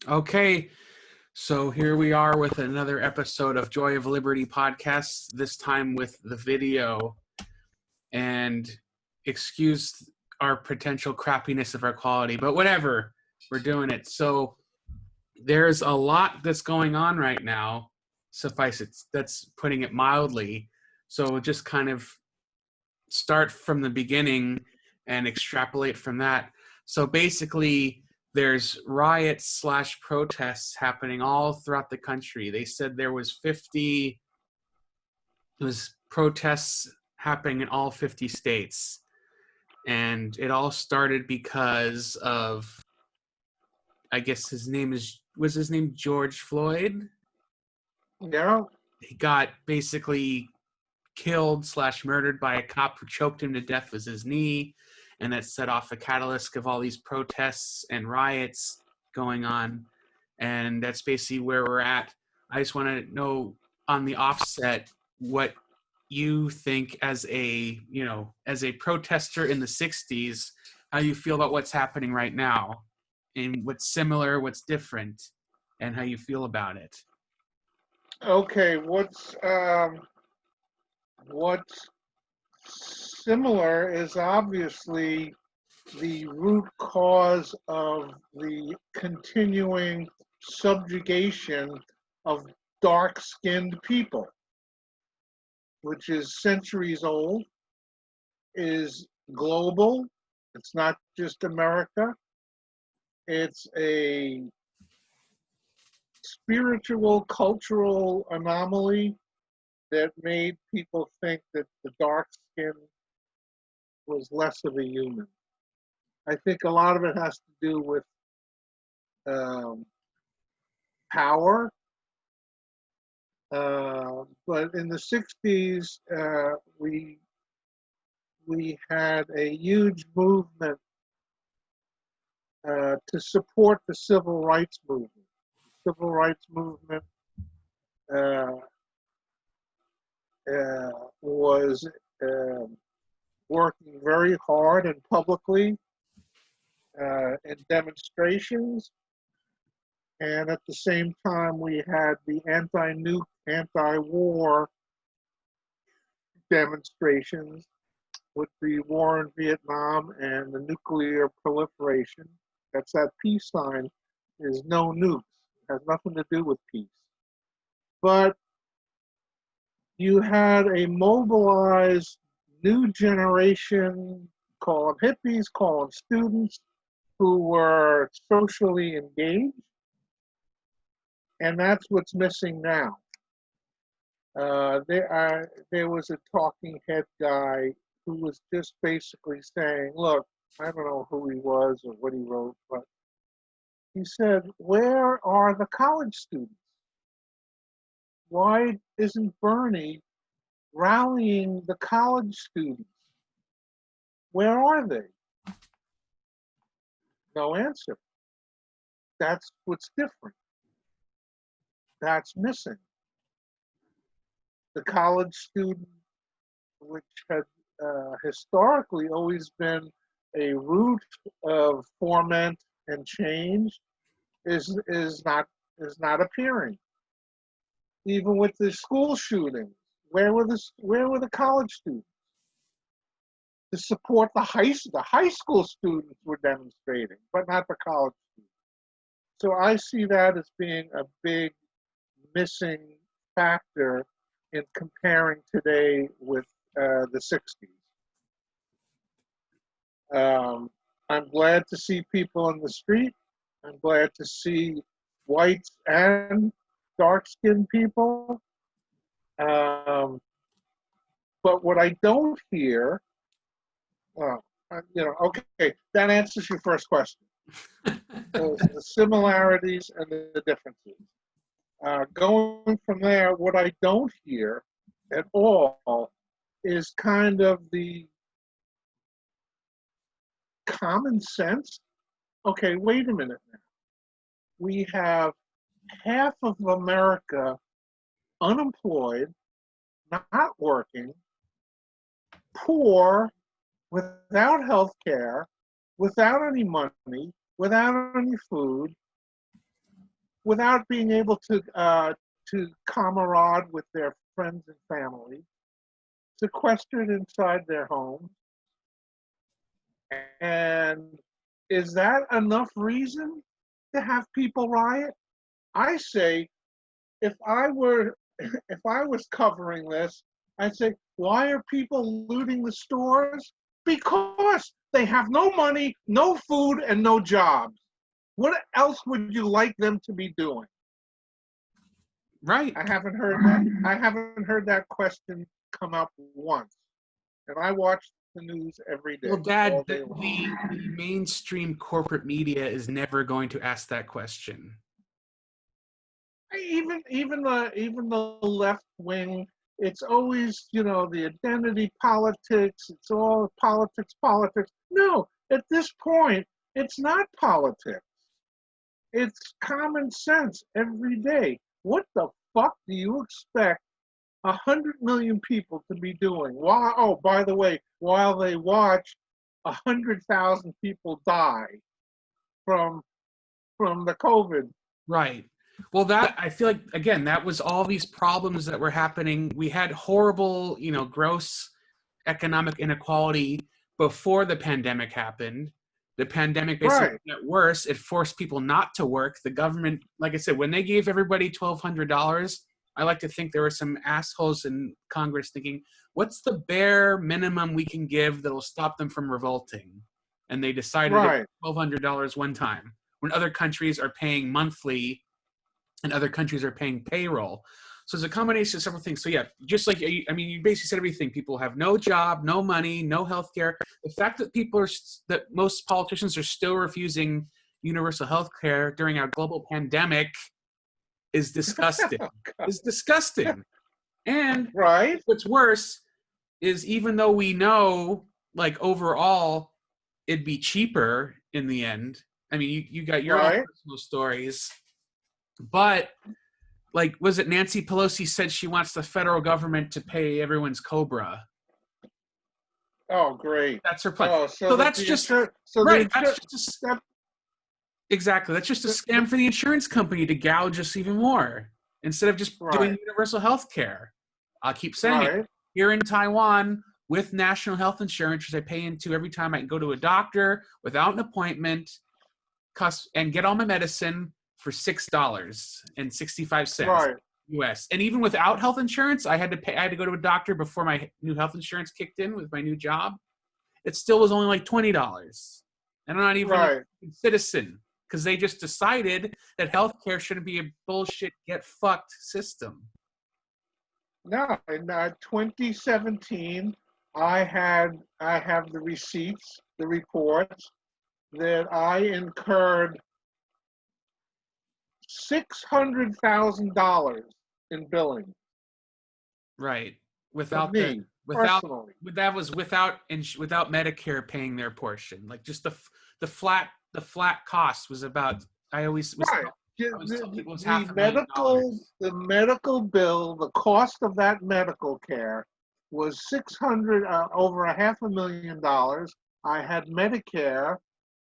Okay, so here we are with another episode of Joy of Liberty podcast, this time with the video. And excuse our potential crappiness of our quality, but whatever, we're doing it. So there's a lot that's going on right now, suffice it, that's putting it mildly. So we'll just kind of start from the beginning and extrapolate from that. So basically, there's riots slash protests happening all throughout the country. They said there was protests happening in all 50 states. And it all started because of, I guess was his name George Floyd? Yeah. He got basically killed slash murdered by a cop who choked him to death with his knee, and that set off a catalyst of all these protests and riots going on. And that's basically where we're at. I just want to know on the offset what you think as a protester in the 60s, how you feel about what's happening right now and what's similar, what's different, and how you feel about it. Okay. What's similar is obviously the root cause of the continuing subjugation of dark-skinned people, which is centuries old, is global. It's not just America. It's a spiritual, cultural anomaly that made people think that the dark skin was less of a human. I think a lot of it has to do with power. But in the 60s, we had a huge movement to support the civil rights movement. The civil rights movement was working very hard and publicly in demonstrations. And at the same time, we had the anti-nuke, anti-war demonstrations with the war in Vietnam and the nuclear proliferation. That's that peace sign, is no nukes. It has nothing to do with peace. But you had a mobilized new generation, call them hippies, call them students, who were socially engaged. And that's what's missing now. There was a talking head guy who was just basically saying, look, I don't know who he was or what he wrote, but he said, where are the college students? Why isn't Bernie rallying the college students? Where are they? No answer. That's what's different. That's missing. The college student, which had historically always been a root of ferment and change, is not appearing. Even with the school shootings, where were the college students to support the high school students were demonstrating, but not the college students. So I see that as being a big missing factor in comparing today with the 60s. I'm glad to see people in the street. I'm glad to see whites and dark-skinned people. But what I don't hear, okay, that answers your first question. The similarities and the differences. Going from there, what I don't hear at all is kind of the common sense. Okay, wait a minute now. We have half of America unemployed, not working, poor, without health care, without any money, without any food. without being able to camarade with their friends and family, sequestered inside their homes. And is that enough reason to have people riot? I say, if I was covering this, I'd say, why are people looting the stores? Because they have no money, no food, and no jobs. What else would you like them to be doing? Right. I haven't heard that question come up once. And I watch the news every day, Well, Dad, all day long. the mainstream corporate media is never going to ask that question. Even the left wing, it's always, the identity politics. It's all politics. No, at this point, it's not politics. It's common sense every day. What the fuck do you expect 100 million people to be doing? Oh, by the way, while they watch 100,000 people die from the COVID. Right. Well, that I feel like, again, that was all these problems that were happening. We had horrible, gross economic inequality before the pandemic happened. The pandemic basically Right. made it worse. It forced people not to work. The government, like I said, when they gave everybody $1,200, I like to think there were some assholes in Congress thinking, what's the bare minimum we can give that'll stop them from revolting? And they decided Right. $1,200 one time when other countries are paying monthly and other countries are paying payroll. So it's a combination of several things. So yeah, just like, you basically said everything. People have no job, no money, no health care. The fact that that most politicians are still refusing universal health care during our global pandemic is disgusting. It's disgusting. And Right. what's worse is, even though we know, like, overall, it'd be cheaper in the end. I mean, you got your own personal stories, but, like, was it Nancy Pelosi said she wants the federal government to pay everyone's COBRA? Oh, great. That's her plan. Oh, so that's just right. That's just exactly. That's just a scam for the insurance company to gouge us even more instead of just doing universal health care. I'll keep saying it. Here in Taiwan, with national health insurance, which I pay into every time I can go to a doctor without an appointment, and get all my medicine for $6.65 US. And even without health insurance, I had to go to a doctor before my new health insurance kicked in with my new job. It still was only like $20. And I'm not even a citizen, because they just decided that healthcare shouldn't be a bullshit get fucked system. No, in 2017, I have the receipts, the reports that I incurred $600,000 in billing. Right. Without Medicare paying their portion. Like, just the flat cost was about, I always was the medical bill, the cost of that medical care was over $500,000. I had Medicare.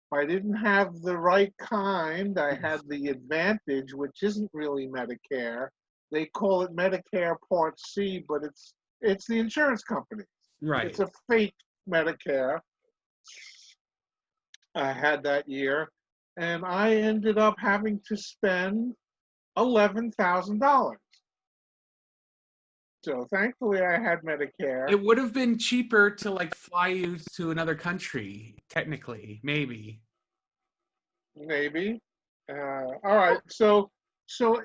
If I didn't have the right kind, I had the Advantage, which isn't really Medicare. They call it Medicare Part C, but it's the insurance company. Right. It's a fake Medicare. I had that year, and I ended up having to spend $11,000. So thankfully, I had Medicare. It would have been cheaper to, like, fly you to another country, technically, maybe. Maybe. All right. So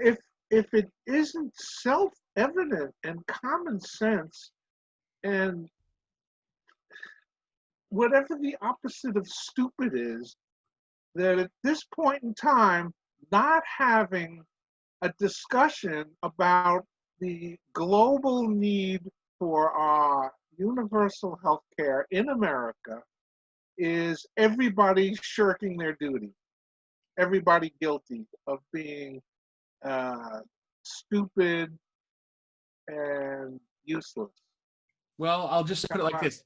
if it isn't self-evident and common sense, and whatever the opposite of stupid is, that at this point in time, not having a discussion about the global need for universal health care in America is everybody shirking their duty. Everybody guilty of being stupid and useless. Well, I'll just put it like this.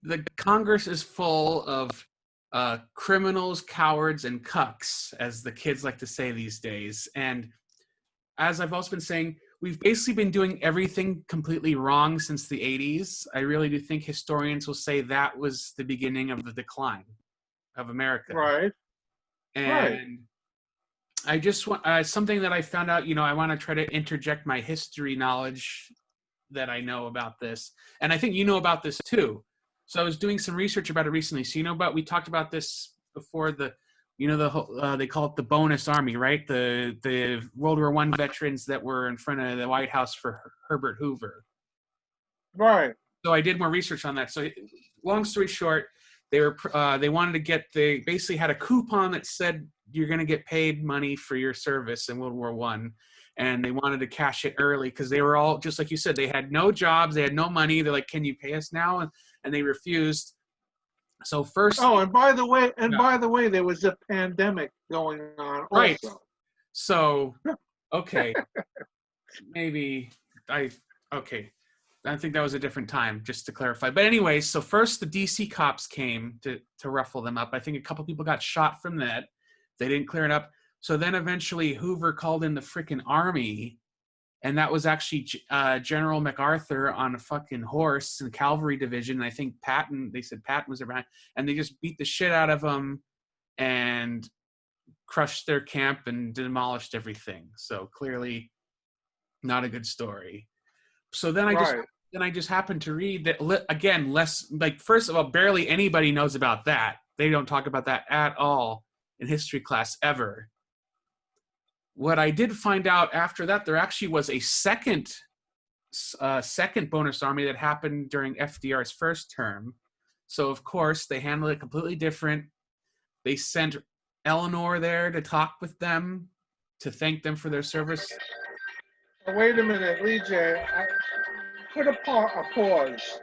The Congress is full of criminals, cowards, and cucks, as the kids like to say these days. And as I've also been saying, we've basically been doing everything completely wrong since the 80s. I really do think historians will say that was the beginning of the decline of America. Right. Right. And I just want something that I found out, I want to try to interject my history knowledge that I know about this. And I think you know about this too. So I was doing some research about it recently. So we talked about this before, they call it the bonus army, right? The World War I veterans that were in front of the White House for Herbert Hoover. Right. So I did more research on that. So long story short, they basically had a coupon that said you're going to get paid money for your service in World War I. And they wanted to cash it early because they were all, just like you said, they had no jobs, they had no money. They're like, can you pay us now? And they refused. So first. Oh, and by the way, there was a pandemic going on also. Right. So, okay. I think that was a different time, just to clarify. But anyway, so first the DC cops came to ruffle them up. I think a couple people got shot from that. They didn't clear it up. So then eventually Hoover called in the freaking army, and that was actually General MacArthur on a fucking horse in the cavalry division. And I think they said Patton was around, and they just beat the shit out of them and crushed their camp and demolished everything. So clearly not a good story. So then I just happened to read that, again, first of all, barely anybody knows about that. They don't talk about that at all in history class ever. What I did find out after that, there actually was a second bonus army that happened during FDR's first term. So of course they handled it completely different. They sent Eleanor there to talk with them, to thank them for their service. Oh, wait a minute, Lee J. Put a pause.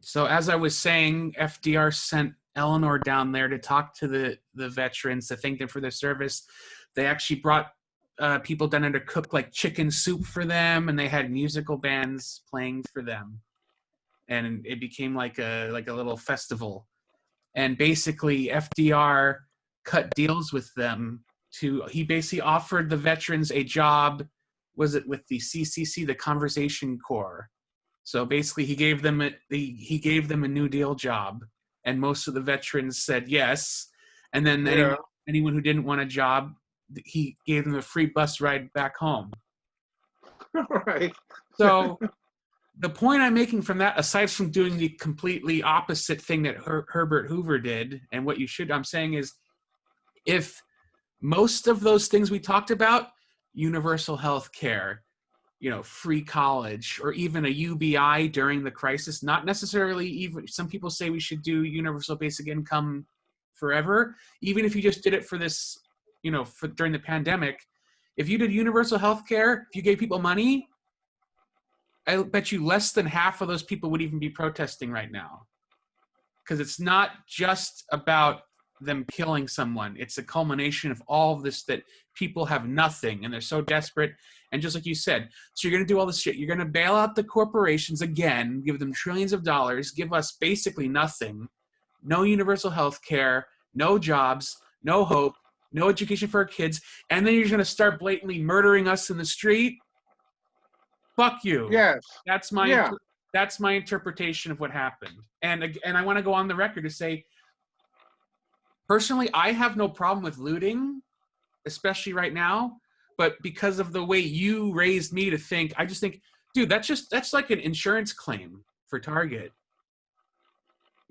So as I was saying, FDR sent Eleanor down there to talk to the veterans, to thank them for their service. They actually brought people down there to cook like chicken soup for them, and they had musical bands playing for them, and it became like a little festival. And basically, FDR cut deals with them. He basically offered the veterans a job. Was it with the CCC, the Conversation Corps? So basically, he gave them a New Deal job, and most of the veterans said yes. And then anyone who didn't want a job, he gave them a free bus ride back home. Right. So the point I'm making from that, aside from doing the completely opposite thing that Herbert Hoover did, and what I'm saying is, if most of those things we talked about, universal health care, free college, or even a UBI during the crisis, not necessarily even, some people say we should do universal basic income forever, even if you just did it for this, during the pandemic. If you did universal health care, if you gave people money, I bet you less than half of those people would even be protesting right now. Because it's not just about them killing someone. It's a culmination of all of this, that people have nothing and they're so desperate. And just like you said, so you're going to do all this shit. You're going to bail out the corporations again, give them trillions of dollars, give us basically nothing. No universal health care, no jobs, no hope, no education for our kids. And then you're going to start blatantly murdering us in the street. Fuck you. Yes. That's my interpretation of what happened. And I want to go on the record to say, personally, I have no problem with looting, especially right now. But because of the way you raised me to think, I just think, dude, that's like an insurance claim for Target.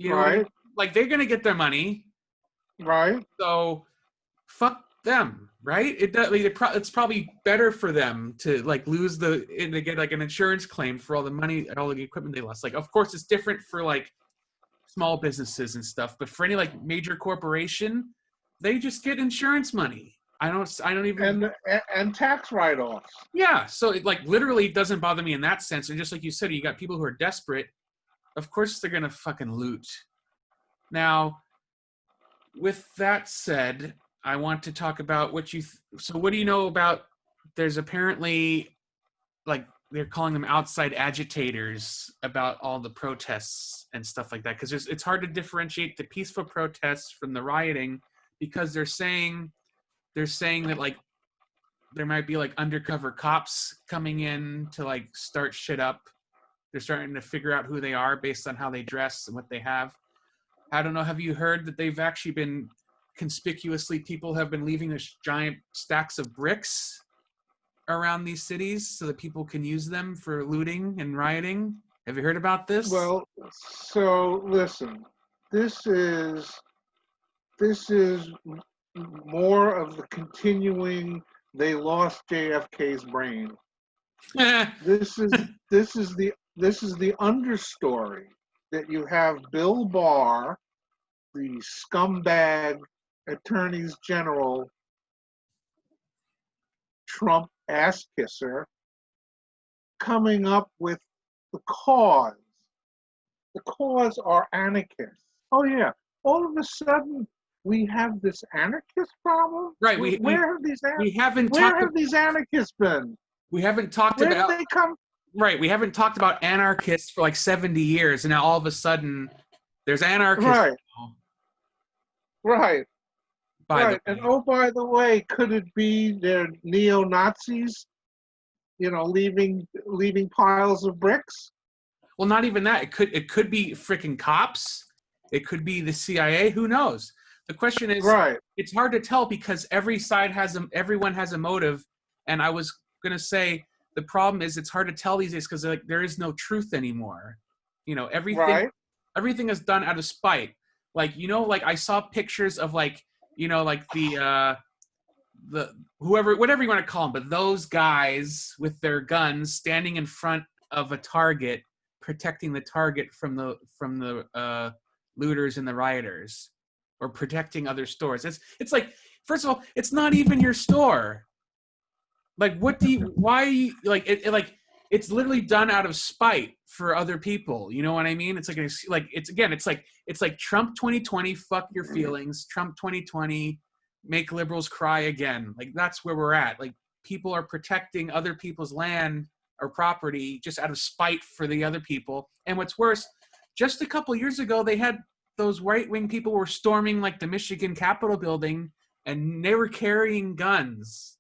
Right. Like, they're gonna get their money. Right. So, fuck them. Right. It's probably better for them to lose and to get an insurance claim for all the money, all the equipment they lost. Of course, it's different for small businesses and stuff, but for any major corporation, they just get insurance money. I don't even and tax write-offs. Yeah, so it literally doesn't bother me in that sense. And just like you said, you got people who are desperate. Of course, they're gonna fucking loot. Now, with that said, I want to talk about what do you know about? There's apparently they're calling them outside agitators about all the protests and stuff like that, because it's hard to differentiate the peaceful protests from the rioting, because they're saying that like there might be like undercover cops coming in to like start shit up. They're starting to figure out who they are based on how they dress and what they have. I don't know, have you heard that they've actually been conspicuously, people have been leaving this giant stacks of bricks around these cities so that people can use them for looting and rioting? Have you heard about this? Well, so listen, this is more of the continuing. They lost JFK's brain. This is the understory, that you have Bill Barr, the scumbag attorneys general, Trump ass kisser, coming up with the cause. The cause are anarchists. Oh yeah, all of a sudden we have this anarchist problem. Right. Where have these anarchists been? We haven't talked Where about. did they come? Right. We haven't talked about anarchists for like 70 years, and now all of a sudden there's anarchists. Right. Now, Right. by Right. the way. And oh, by the way, could it be they're neo-Nazis? Leaving piles of bricks. Well, not even that. It could be freaking cops. It could be the CIA. Who knows? The question is, Right. it's hard to tell because everyone has a motive. And I was gonna say the problem is it's hard to tell these days because like there is no truth anymore. Right. Everything is done out of spite. Like like I saw pictures of like like the whatever you want to call them, but those guys with their guns standing in front of a target, protecting the target from the looters and the rioters, or protecting other stores. It's like, first of all, it's not even your store. Like, why like it like it's literally done out of spite for other people. You know what I mean? It's like Trump 2020, fuck your feelings. Trump 2020, make liberals cry again. Like, that's where we're at. Like, people are protecting other people's land or property just out of spite for the other people. And what's worse, just a couple years ago, they had those right-wing people were storming like the Michigan Capitol building, and they were carrying guns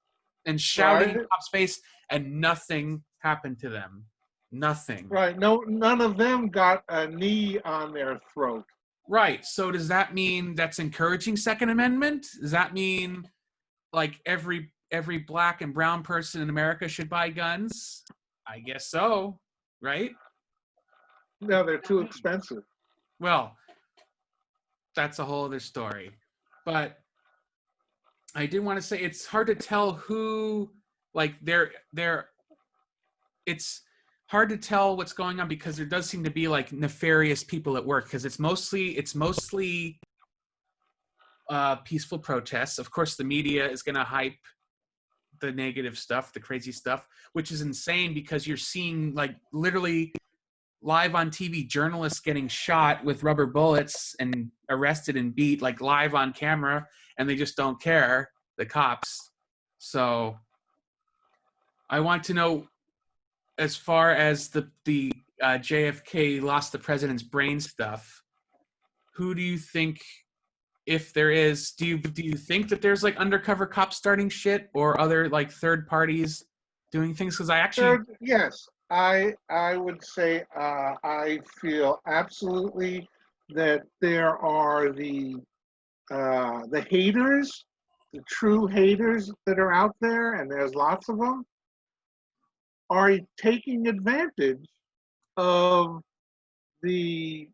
and shouting in cops' face, and nothing happened to them. Nothing. Right. No, none of them got a knee on their throat. Right. So does that mean that's encouraging Second Amendment? Does that mean like every black and brown person in America should buy guns? I guess so, right? No, they're too expensive. Well, that's a whole other story. But I did want to say it's hard to tell who, like, it's hard to tell what's going on because there does seem to be like nefarious people at work, because it's mostly peaceful protests. Of course, the media is going to hype the negative stuff, the crazy stuff, which is insane because you're seeing like literally live on TV journalists getting shot with rubber bullets and arrested and beat like live on camera, and they just don't care, the cops. So I want to know, as far as the JFK lost the president's brain stuff, who do you think, if there is, do you think that there's like undercover cops starting shit or other like third parties doing things? Because I actually Yes, I would say I feel absolutely that there are the haters, the true haters that are out there, and there's lots of them, are taking advantage of the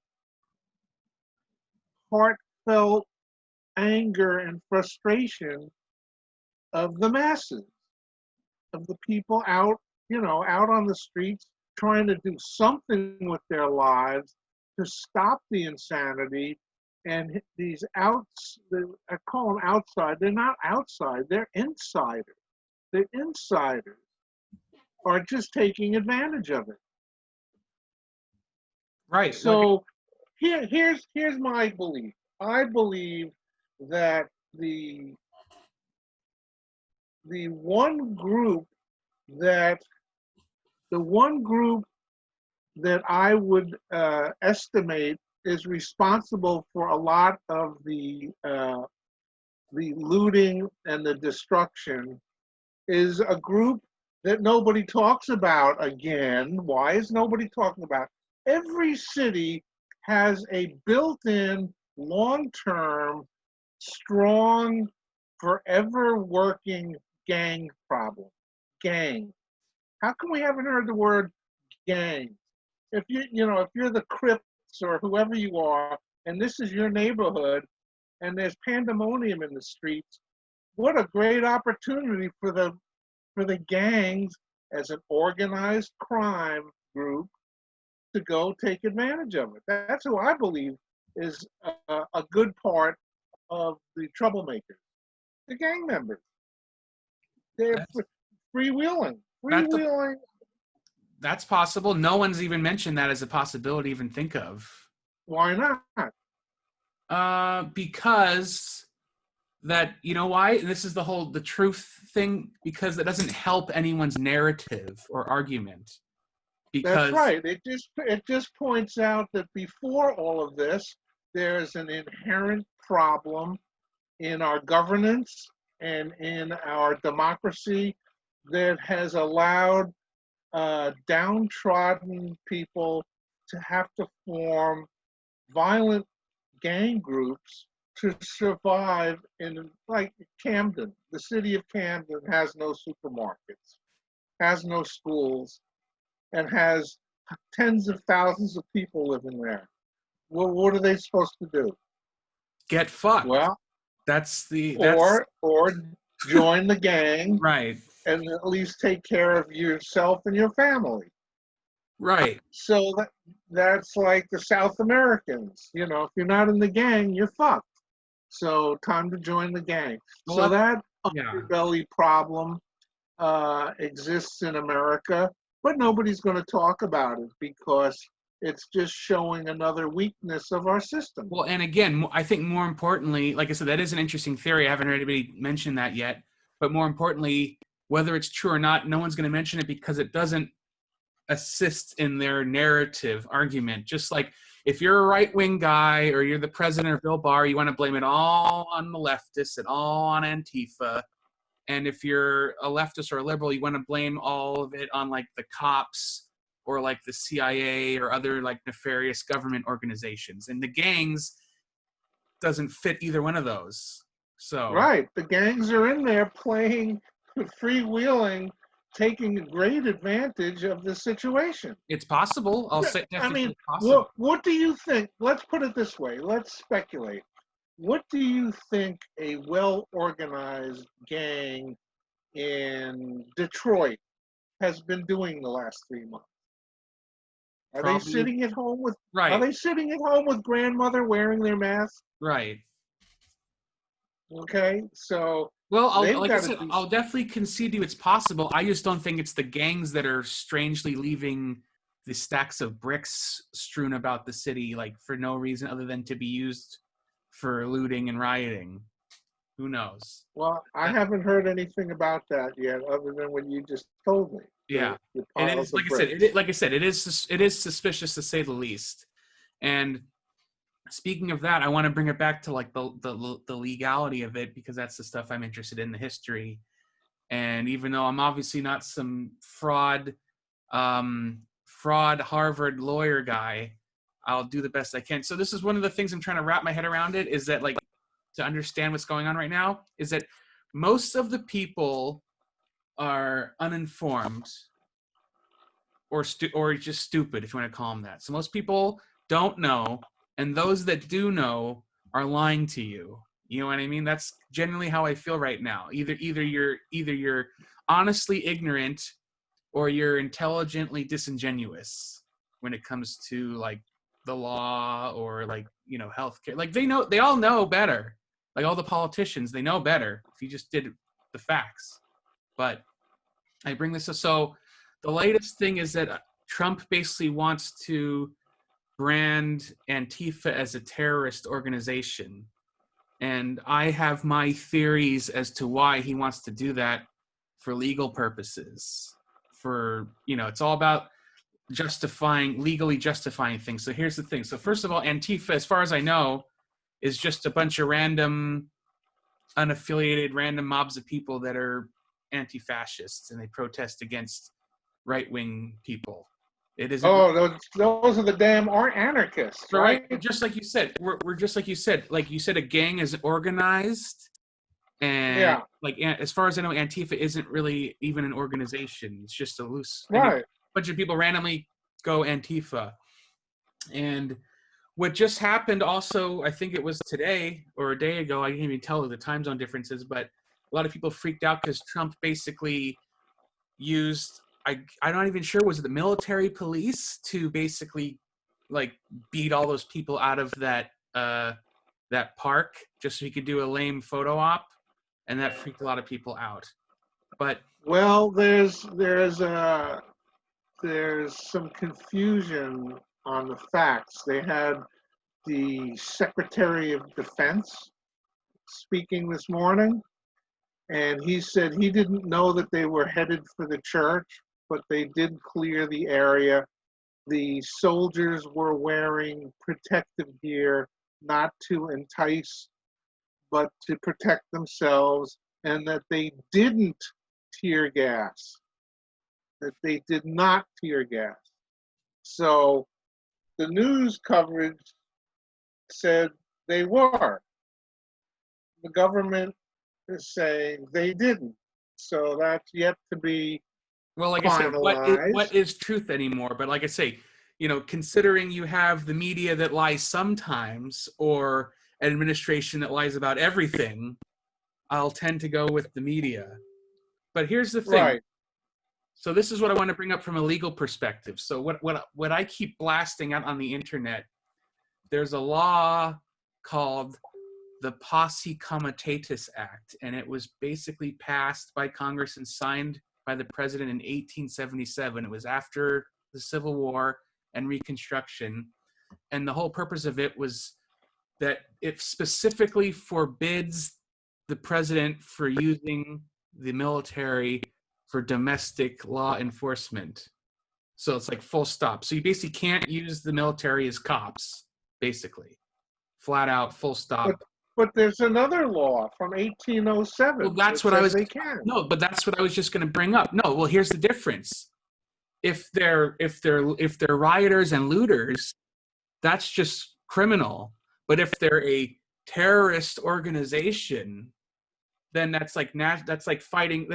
heartfelt anger and frustration of the masses, of the people out, out on the streets trying to do something with their lives to stop the insanity. And these I call them outside. They're not outside. They're insiders. The insiders are just taking advantage of it. right. So here's my belief. I believe that the one group that The one group that I would estimate is responsible for a lot of the looting and the destruction is a group that nobody talks about again. Why is nobody talking about? Every city has a built-in, long-term, strong, forever working gang problem. Gang. How come we haven't heard the word gang? If if you're the Crips or whoever you are, and this is your neighborhood, and there's pandemonium in the streets, what a great opportunity for the gangs as an organized crime group to go take advantage of it. That's who I believe is a good part of the troublemakers, the gang members. They're That's freewheeling, that's a, freewheeling. that's possible. No one's even mentioned that as a possibility to even think of. Why not? Because that, you know why? This is the truth thing, because it doesn't help anyone's narrative or argument. That's Because right. It just points out that before all of this, there's an inherent problem in our governance and in our democracy that has allowed downtrodden people to have to form violent gang groups to survive in, like, Camden. The city of Camden has no supermarkets, has no schools, and has tens of thousands of people living there. Well, what are they supposed to do? get fucked. Well, That's or join the gang right. and at least take care of yourself and your family. Right. So that's like the South Americans. If you're not in the gang, you're fucked. So time to join the gang. Well, So that yeah. underbelly problem exists in America, but nobody's going to talk about it because it's just showing another weakness of our system. Well, and again, I think more importantly, like I said, that is an interesting theory. I haven't heard anybody mention that yet. But more importantly, whether it's true or not, no one's going to mention it because it doesn't assist in their narrative argument. Just like if you're a right-wing guy or you're the president of Bill Barr, you want to blame it all on the leftists and all on Antifa. And if you're a leftist or a liberal, you want to blame all of it on like the cops or like the CIA or other like nefarious government organizations. And the gangs doesn't fit either one of those. So Right. The gangs are in there playing freewheeling, taking great advantage of the situation. it's possible. I'll say I definitely mean, possible. what do you think? Let's put it this way. Let's speculate. What do you think a well-organized gang in Detroit has been doing the last 3 months? Are they Probably sitting at home with Are right. they sitting at home with grandmother wearing their mask? Right. Okay, so Well, they've like I got to said, do. I'll definitely concede to you it's possible. I just don't think it's the gangs that are strangely leaving the stacks of bricks strewn about the city, like for no reason other than to be used for looting and rioting. Who knows? Well, I haven't heard anything about that yet, other than what you just told me. Yeah, The it piles is. of Like I said, bricks. it is suspicious to say the least. And speaking of that, I want to bring it back to like the legality of it because that's the stuff I'm interested in, the history. And even though I'm obviously not some fraud Harvard lawyer guy, I'll do the best I can. So this is one of the things I'm trying to wrap my head around it is that like to understand what's going on right now is that most of the people are uninformed or just stupid, if you want to call them that. So most people don't know, and those that do know are lying to you. You know what I mean? That's generally how I feel right now. Either you're honestly ignorant or you're intelligently disingenuous when it comes to like the law or like, healthcare. Like they all know better. Like all the politicians, they know better if you just did the facts. But I bring this up. So the latest thing is that Trump basically wants to brand Antifa as a terrorist organization. And I have my theories as to why he wants to do that for legal purposes. for, it's all about legally justifying things. So here's the thing. So first of all, Antifa, as far as I know, is just a bunch of random, unaffiliated, random mobs of people that are anti-fascists, and they protest against right-wing people. It isn't. Oh, those are the damn anarchists, right? Just like you said, we're just like you said. Like you said, a gang is organized, and Yeah, as far as I know, Antifa isn't really even an organization. It's just a loose right. bunch of people randomly go Antifa. And what just happened also, I think it was today or a day ago, I can't even tell the time zone differences, but a lot of people freaked out because Trump basically used, I'm not even sure, was it the military police to basically like beat all those people out of that park just so he could do a lame photo op, and that freaked a lot of people out. But Well, there's some confusion on the facts. They had the Secretary of Defense speaking this morning, and he said he didn't know that they were headed for the church, but they did clear the area. The soldiers were wearing protective gear, not to entice, but to protect themselves, and that they didn't tear gas, that they did not tear gas. So the news coverage said they were. The government is saying they didn't. So that's yet to be well, like I said, what finalized. is truth anymore? But like I say, considering you have the media that lies sometimes, or an administration that lies about everything, I'll tend to go with the media. But here's the thing. Right. So this is what I want to bring up from a legal perspective. So what I keep blasting out on the internet, there's a law called the Posse Comitatus Act, and it was basically passed by Congress and signed by the president in 1877. It was after the Civil War and Reconstruction, and the whole purpose of it was that it specifically forbids the president for using the military for domestic law enforcement. So it's like full stop. So you basically can't use the military as cops, basically. Flat out, full stop. But there's another law from 1807 Well, that's that what I says was. they can. No, but that's what I was just going to bring up. No, well, here's the difference. If they're rioters and looters, that's just criminal. But if they're a terrorist organization, then that's like fighting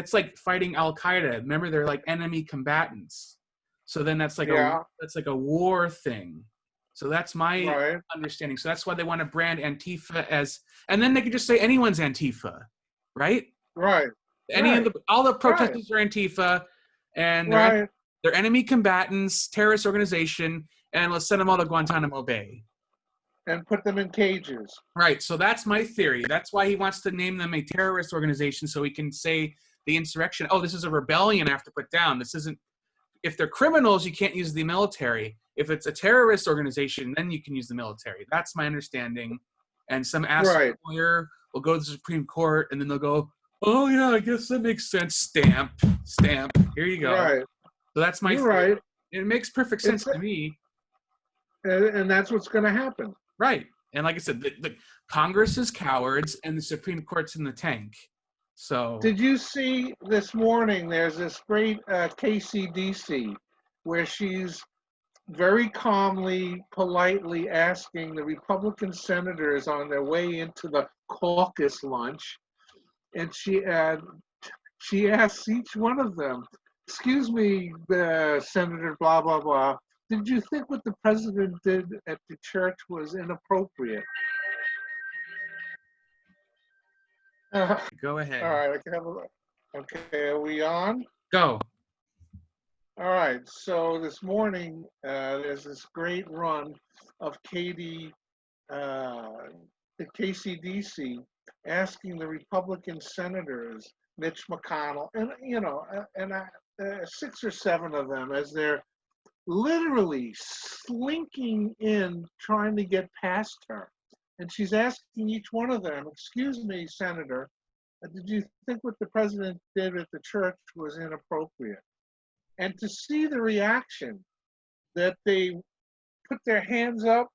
Al Qaeda. Remember, they're like enemy combatants. So then that's like Yeah, a war thing. So that's my right, understanding. So that's why they want to brand Antifa as, and then they could just say anyone's Antifa, right? right, All the right, protesters are Antifa, and right. they're enemy combatants, terrorist organization, and let's send them all to Guantanamo Bay. And put them in cages. Right. So that's my theory. That's why he wants to name them a terrorist organization, so he can say the insurrection. Oh, this is a rebellion I have to put down. This isn't. If they're criminals, you can't use the military. If it's a terrorist organization, then you can use the military. That's my understanding. And some asshole Right. lawyer will go to the Supreme Court, and then they'll go, "Oh yeah, I guess that makes sense." Stamp. Here you go. Right. So that's my You're theory. right. It makes perfect sense to me. And that's what's going to happen. Right. And like I said, the Congress is cowards and the Supreme Court's in the tank. So Did you see this morning? There's this great KCDC where she's very calmly, politely asking the Republican senators on their way into the caucus lunch, and she asks each one of them, "Excuse me, Senator, blah blah blah. Did you think what the president did at the church was inappropriate?" go ahead. All right, I can have a look. Okay, are we on? Go. All right, so this morning there's this great run of the KCDC, asking the Republican senators, Mitch McConnell, and six or seven of them, as they're literally slinking in, trying to get past her, and she's asking each one of them, "Excuse me, Senator, did you think what the president did at the church was inappropriate?" And to see the reaction that they put their hands up,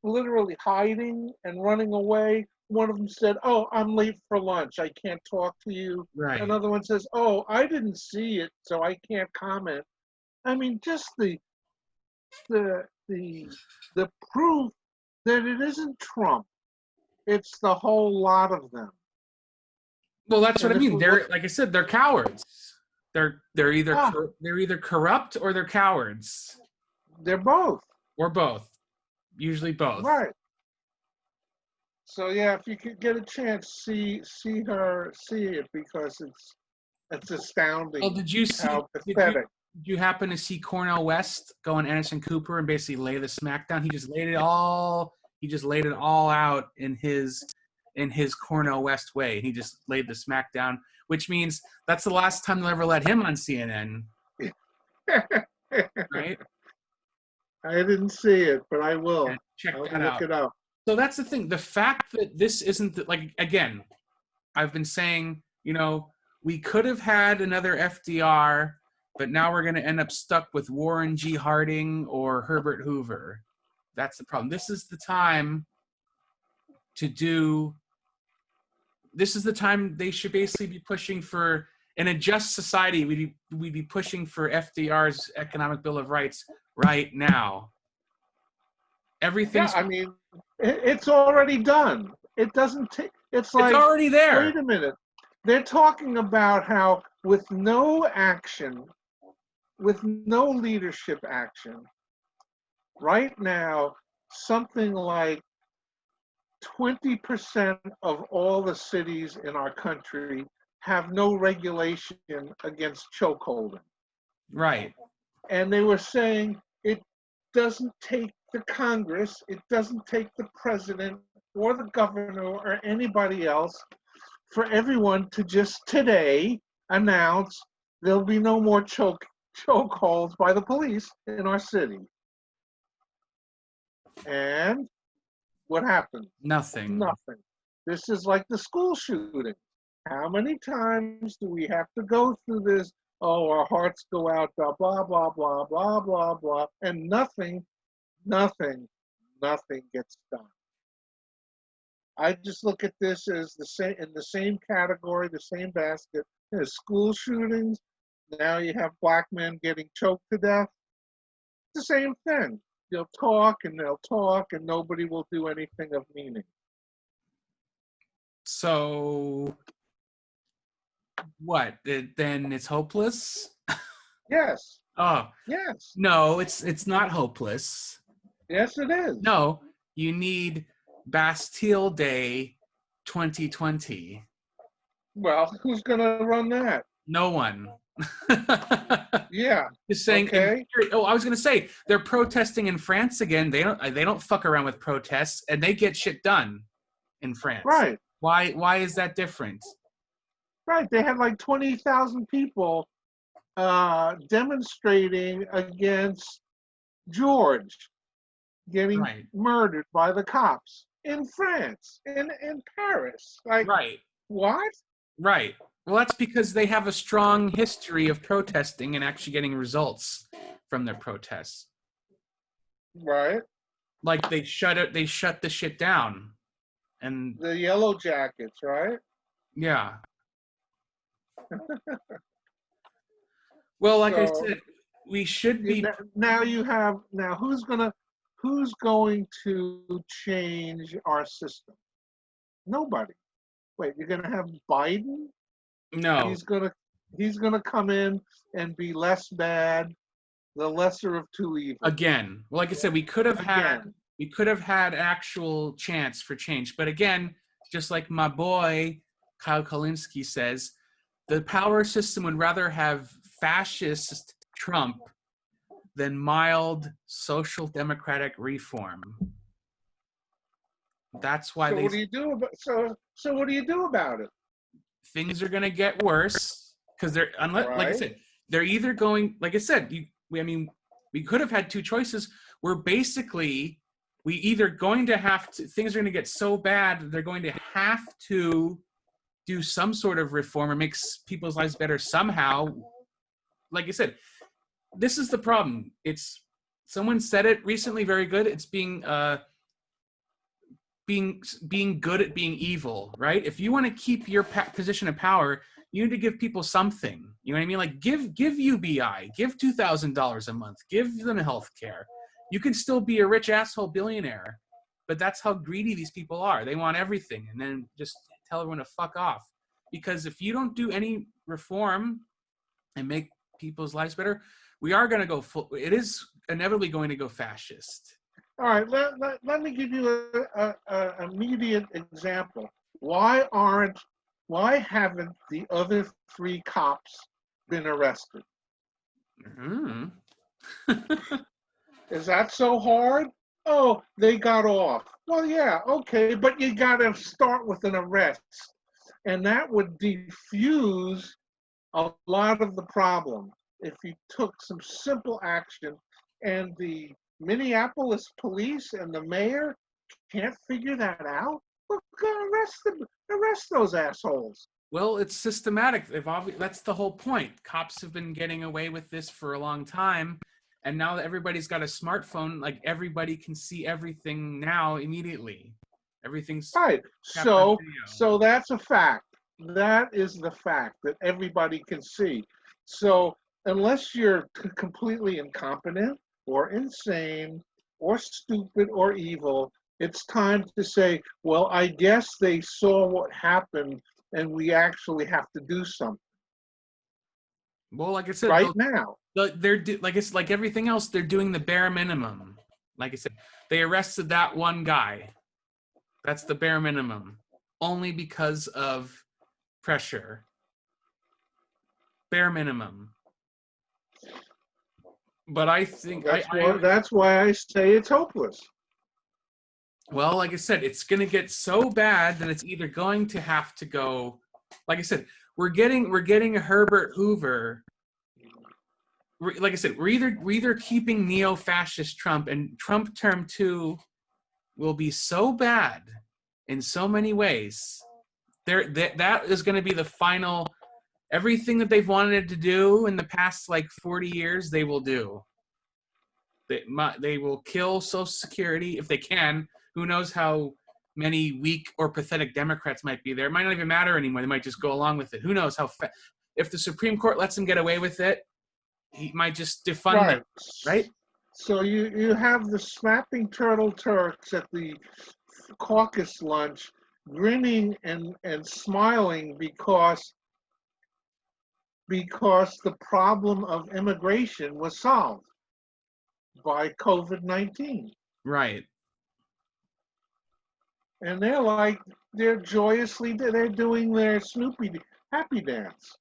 literally hiding and running away. One of them said, "Oh, I'm late for lunch. I can't talk to you." Right. Another one says, "Oh, I didn't see it, so I can't comment." I mean, just the the the proof that it isn't Trump. It's the whole lot of them. Well, that's what And I if mean. we look, They're, like I said, they're cowards. They're either ah, they're either corrupt or they're cowards, they're both or both. Usually both. right. So yeah, if you could get a chance, see it because it's Well, astounding did you see? how pathetic. Did you happen to see Cornell West go on Anderson Cooper and basically lay the smackdown? He just laid it all. He just laid it all out in his Cornell West way. He just laid the smackdown, which means that's the last time they'll ever let him on CNN, right? I didn't see it, but I Yeah, will. check I'll that look out. it up. So that's the thing. The fact that this isn't like, again, I've been saying, we could have had another FDR, but now we're going to end up stuck with Warren G. Harding or Herbert Hoover. That's the problem. This is the time they should basically be pushing for, in a just society, we'd be pushing for FDR's Economic Bill of Rights right now. Yeah, Everything's I mean, it's already done. It doesn't take. It's it's like, already there. wait a minute. They're talking about how with no action, with no leadership action, right now, something like 20% of all the cities in our country have no regulation against chokeholding. Right. And they were saying it doesn't take the Congress, it doesn't take the president or the governor or anybody else for everyone to just today announce there'll be no more chokeholds by the police in our city. And what happened? Nothing. Nothing. This is like the school shooting. How many times do we have to go through this? Oh, our hearts go out, blah, blah, blah, blah, blah, blah, blah, and nothing gets done. I just look at this as in the same category, the same basket as school shootings. Now you have black men getting choked to death. It's the same thing. They'll talk and nobody will do anything of meaning. So what? Then it's hopeless? Yes. Oh, Yes. no, it's not hopeless. Yes, it is. No, you need Bastille Day 2020. Well, who's going to run that? No one. Yeah. Just saying. Okay. I was gonna say they're protesting in France again. They don't fuck around with protests, and they get shit done in France. Right. Why is that different? Right. They had like 20,000 people demonstrating against George getting murdered by the cops in France, in Paris. Like, right. What? Right. Well, that's because they have a strong history of protesting and actually getting results from their protests. Right. Like they shut the shit down. And the Yellow Jackets, right? Yeah. Well, like I said, we should be now who's going to change our system? Nobody. Wait, you're gonna have Biden? No. He's gonna come in and be less bad, the lesser of two evils. Again. Well, like I said, we could have had actual chance for change. But again, just like my boy Kyle Kalinske says, the power system would rather have fascist Trump than mild social democratic reform. That's why what do you do about it? Things are going to get worse because like I said, they're either going, like I said, we could have had two choices. We're basically, things are going to get so bad, they're going to have to do some sort of reform or make people's lives better somehow. like I said, this is the problem. It's someone said it recently very good. It's being good at being evil, right? If you want to keep your position of power, you need to give people something. You know what I mean? Like give UBI, give $2,000 a month, give them health care. You can still be a rich asshole billionaire, but that's how greedy these people are. They want everything and then just tell everyone to fuck off. Because if you don't do any reform and make people's lives better, we are going to go full. It is inevitably going to go fascist. All right, let me give you a immediate example. Why haven't the other 3 cops been arrested? Mm-hmm. Is that so hard? Oh, they got off. Well, yeah, okay, but you got to start with an arrest. And that would diffuse a lot of the problem if you took some simple action. And the Minneapolis police and the mayor can't figure that out. Well, arrest them, arrest those assholes. Well, it's systematic. That's the whole point. Cops have been getting away with this for a long time. And now that everybody's got a smartphone, like everybody can see everything now immediately. Everything's right. So that's a fact. That is the fact that everybody can see. So unless you're completely incompetent or insane or stupid or evil, it's time to say, well, I guess they saw what happened and we actually have to do something. Well, like I said, right now. They're like it's like everything else. They're doing the bare minimum. Like I said, they arrested that one guy. That's the bare minimum, only because of pressure. Bare minimum. But I think that's why I say it's hopeless. Well, like I said, it's going to get so bad that it's either going to have to go. Like I said, we're getting Herbert Hoover. Like I said, we're either keeping neo-fascist Trump, and Trump term 2 will be so bad in so many ways. That is going to be the final. Everything that they've wanted to do in the past like 40 years, they will do. They will kill Social Security if they can. Who knows how many weak or pathetic Democrats might be there? It might not even matter anymore. They might just go along with it. Who knows how? If the Supreme Court lets him get away with it, he might just defund them, right? So you have the snapping turtle Turks at the caucus lunch, grinning and smiling because the problem of immigration was solved by COVID-19. Right. And they're joyously, they're doing their Snoopy happy dance.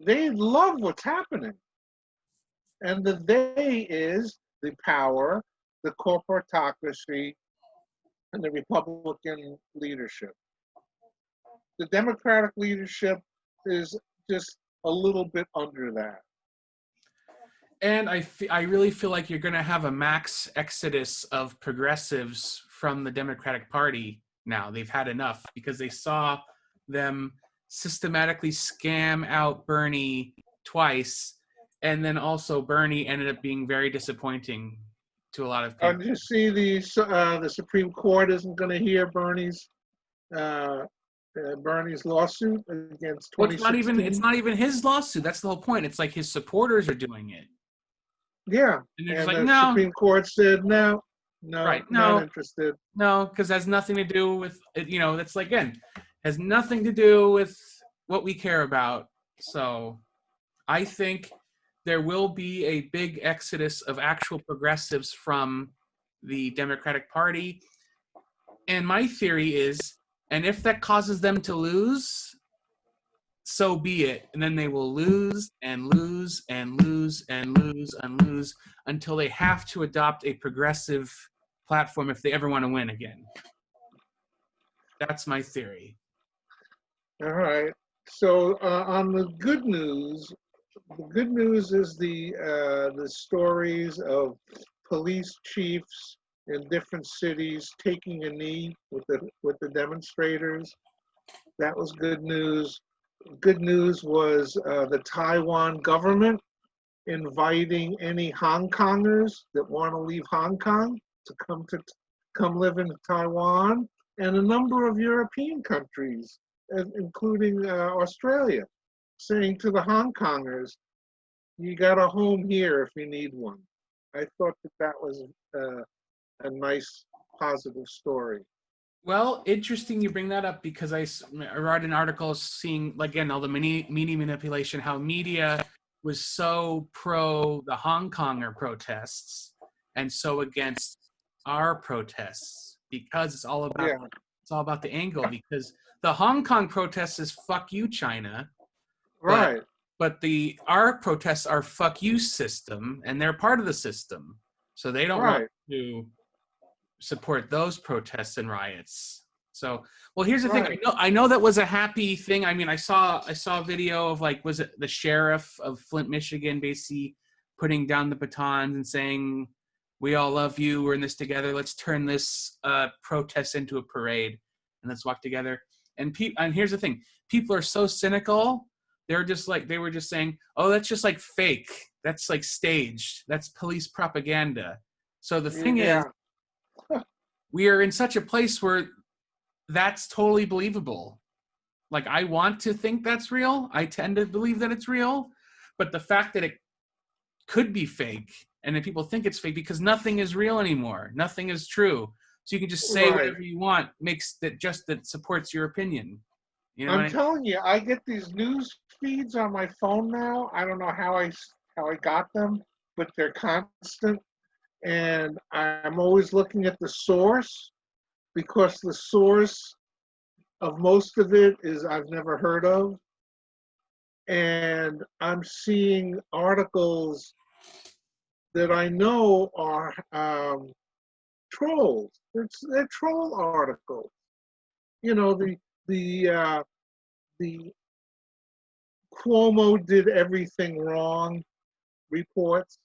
They love what's happening. And the they is the power, the corporatocracy, and the Republican leadership. The Democratic leadership is just a little bit under that. And I really feel like you're going to have a max exodus of progressives from the Democratic Party now. They've had enough because they saw them systematically scam out Bernie twice, and then also Bernie ended up being very disappointing to a lot of people. Did you see the Supreme Court isn't going to hear Bernie's lawsuit against 2016? Well, it's not even his lawsuit. That's the whole point. It's like his supporters are doing it. Yeah, and they're just like, the no. Supreme Court said no, right, no, not interested. No, because it has nothing to do with it. That's like, again, has nothing to do with what we care about. So, I think there will be a big exodus of actual progressives from the Democratic Party, and my theory is, and if that causes them to lose, so be it. And then they will lose and lose and lose and lose and lose until they have to adopt a progressive platform if they ever want to win again. That's my theory. All right. So on the good news is the stories of police chiefs in different cities taking a knee with the demonstrators. That was good news. good news was the Taiwan government inviting any Hong Kongers that want to leave Hong Kong to come live in Taiwan, and a number of European countries, including Australia, saying to the Hong Kongers, "You got a home here if you need one." I thought that was a nice, positive story. Well, interesting you bring that up because I read an article seeing, again, all the media manipulation, how media was so pro the Hong Konger protests and so against our protests because it's all about the angle, because the Hong Kong protests is fuck you, China. Right. But our protests are fuck you system, and they're part of the system. So they don't want to support those protests and riots. So, well, here's the thing. I know that was a happy thing. I mean, I saw a video of, like, was it the sheriff of Flint, Michigan, basically putting down the batons and saying, "We all love you. We're in this together. Let's turn this protest into a parade, and let's walk together." And here's the thing: people are so cynical. They were just saying, "Oh, that's just like fake. That's like staged. That's police propaganda." So the thing is, we are in such a place where that's totally believable. Like, I want to think that's real. I tend to believe that it's real. But the fact that it could be fake, and that people think it's fake because nothing is real anymore. Nothing is true. So you can just say whatever you want, that supports your opinion. You know I'm telling you, I get these news feeds on my phone now. I don't know how I got them, but they're constant. And I'm always looking at the source, because the source of most of it is I've never heard of. And I'm seeing articles that I know are trolls. They're troll articles. You know, the Cuomo did everything wrong reports.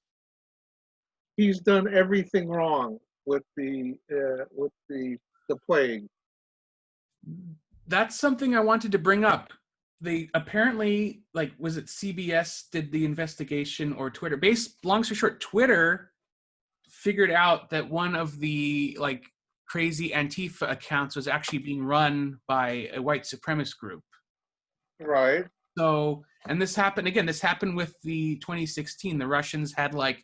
He's done everything wrong with the plague. That's something I wanted to bring up. They apparently, like, was it CBS did the investigation, or Twitter? Long story short, Twitter figured out that one of the, like, crazy Antifa accounts was actually being run by a white supremacist group. Right. So, and this happened with the 2016. The Russians had, like,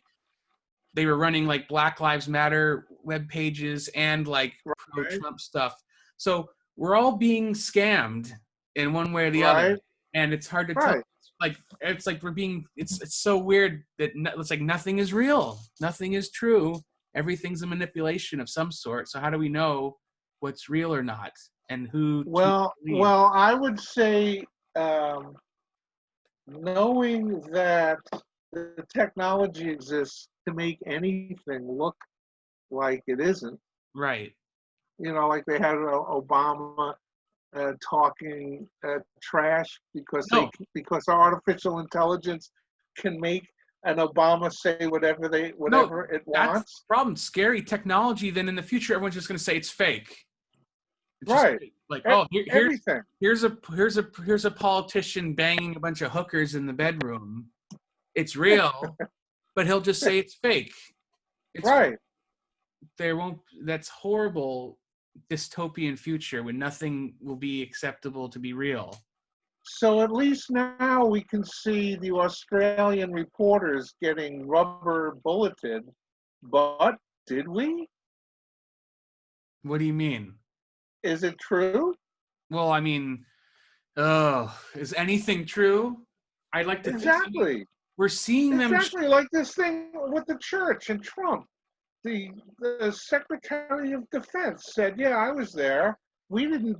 they were running, like, Black Lives Matter web pages and, like, pro-Trump stuff. So we're all being scammed in one way or the other, and it's hard to tell. Like, it's like it's so weird that it's like nothing is real, nothing is true, everything's a manipulation of some sort. So how do we know what's real or not, and who to believe? Well, I would say, knowing that the technology exists to make anything look like it isn't. Right. You know, like they had Obama talking trash because artificial intelligence can make an Obama say whatever it wants. That's the problem. Scary technology. Then in the future, everyone's just going to say it's fake. It's right. Just like, oh, everything. Here's a politician banging a bunch of hookers in the bedroom. It's real, but he'll just say it's fake. It's right. There won't. That's horrible. Dystopian future when nothing will be acceptable to be real. So at least now we can see the Australian reporters getting rubber bulleted, but did we? What do you mean? Is it true? Well, I mean, is anything true? I'd like to exactly. Think we're seeing them exactly like this thing with the church and Trump. The Secretary of Defense said, "Yeah, I was there. We didn't.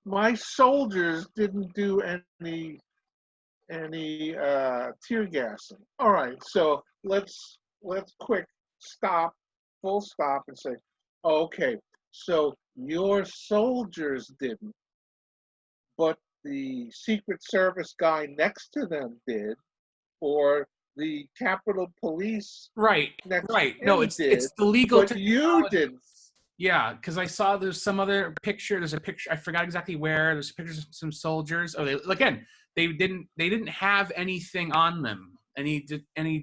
My soldiers didn't do any tear gassing." All right, so let's quick stop, full stop, and say, okay, so your soldiers didn't, but the Secret Service guy next to them did, or the Capitol Police right. No, it's the legal. But you didn't. Yeah, because I saw there's some other picture. There's a picture. I forgot exactly where. There's pictures of some soldiers. Oh, they didn't have anything on them, any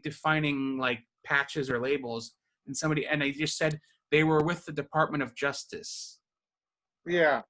defining like patches or labels. And they just said they were with the Department of Justice. Yeah.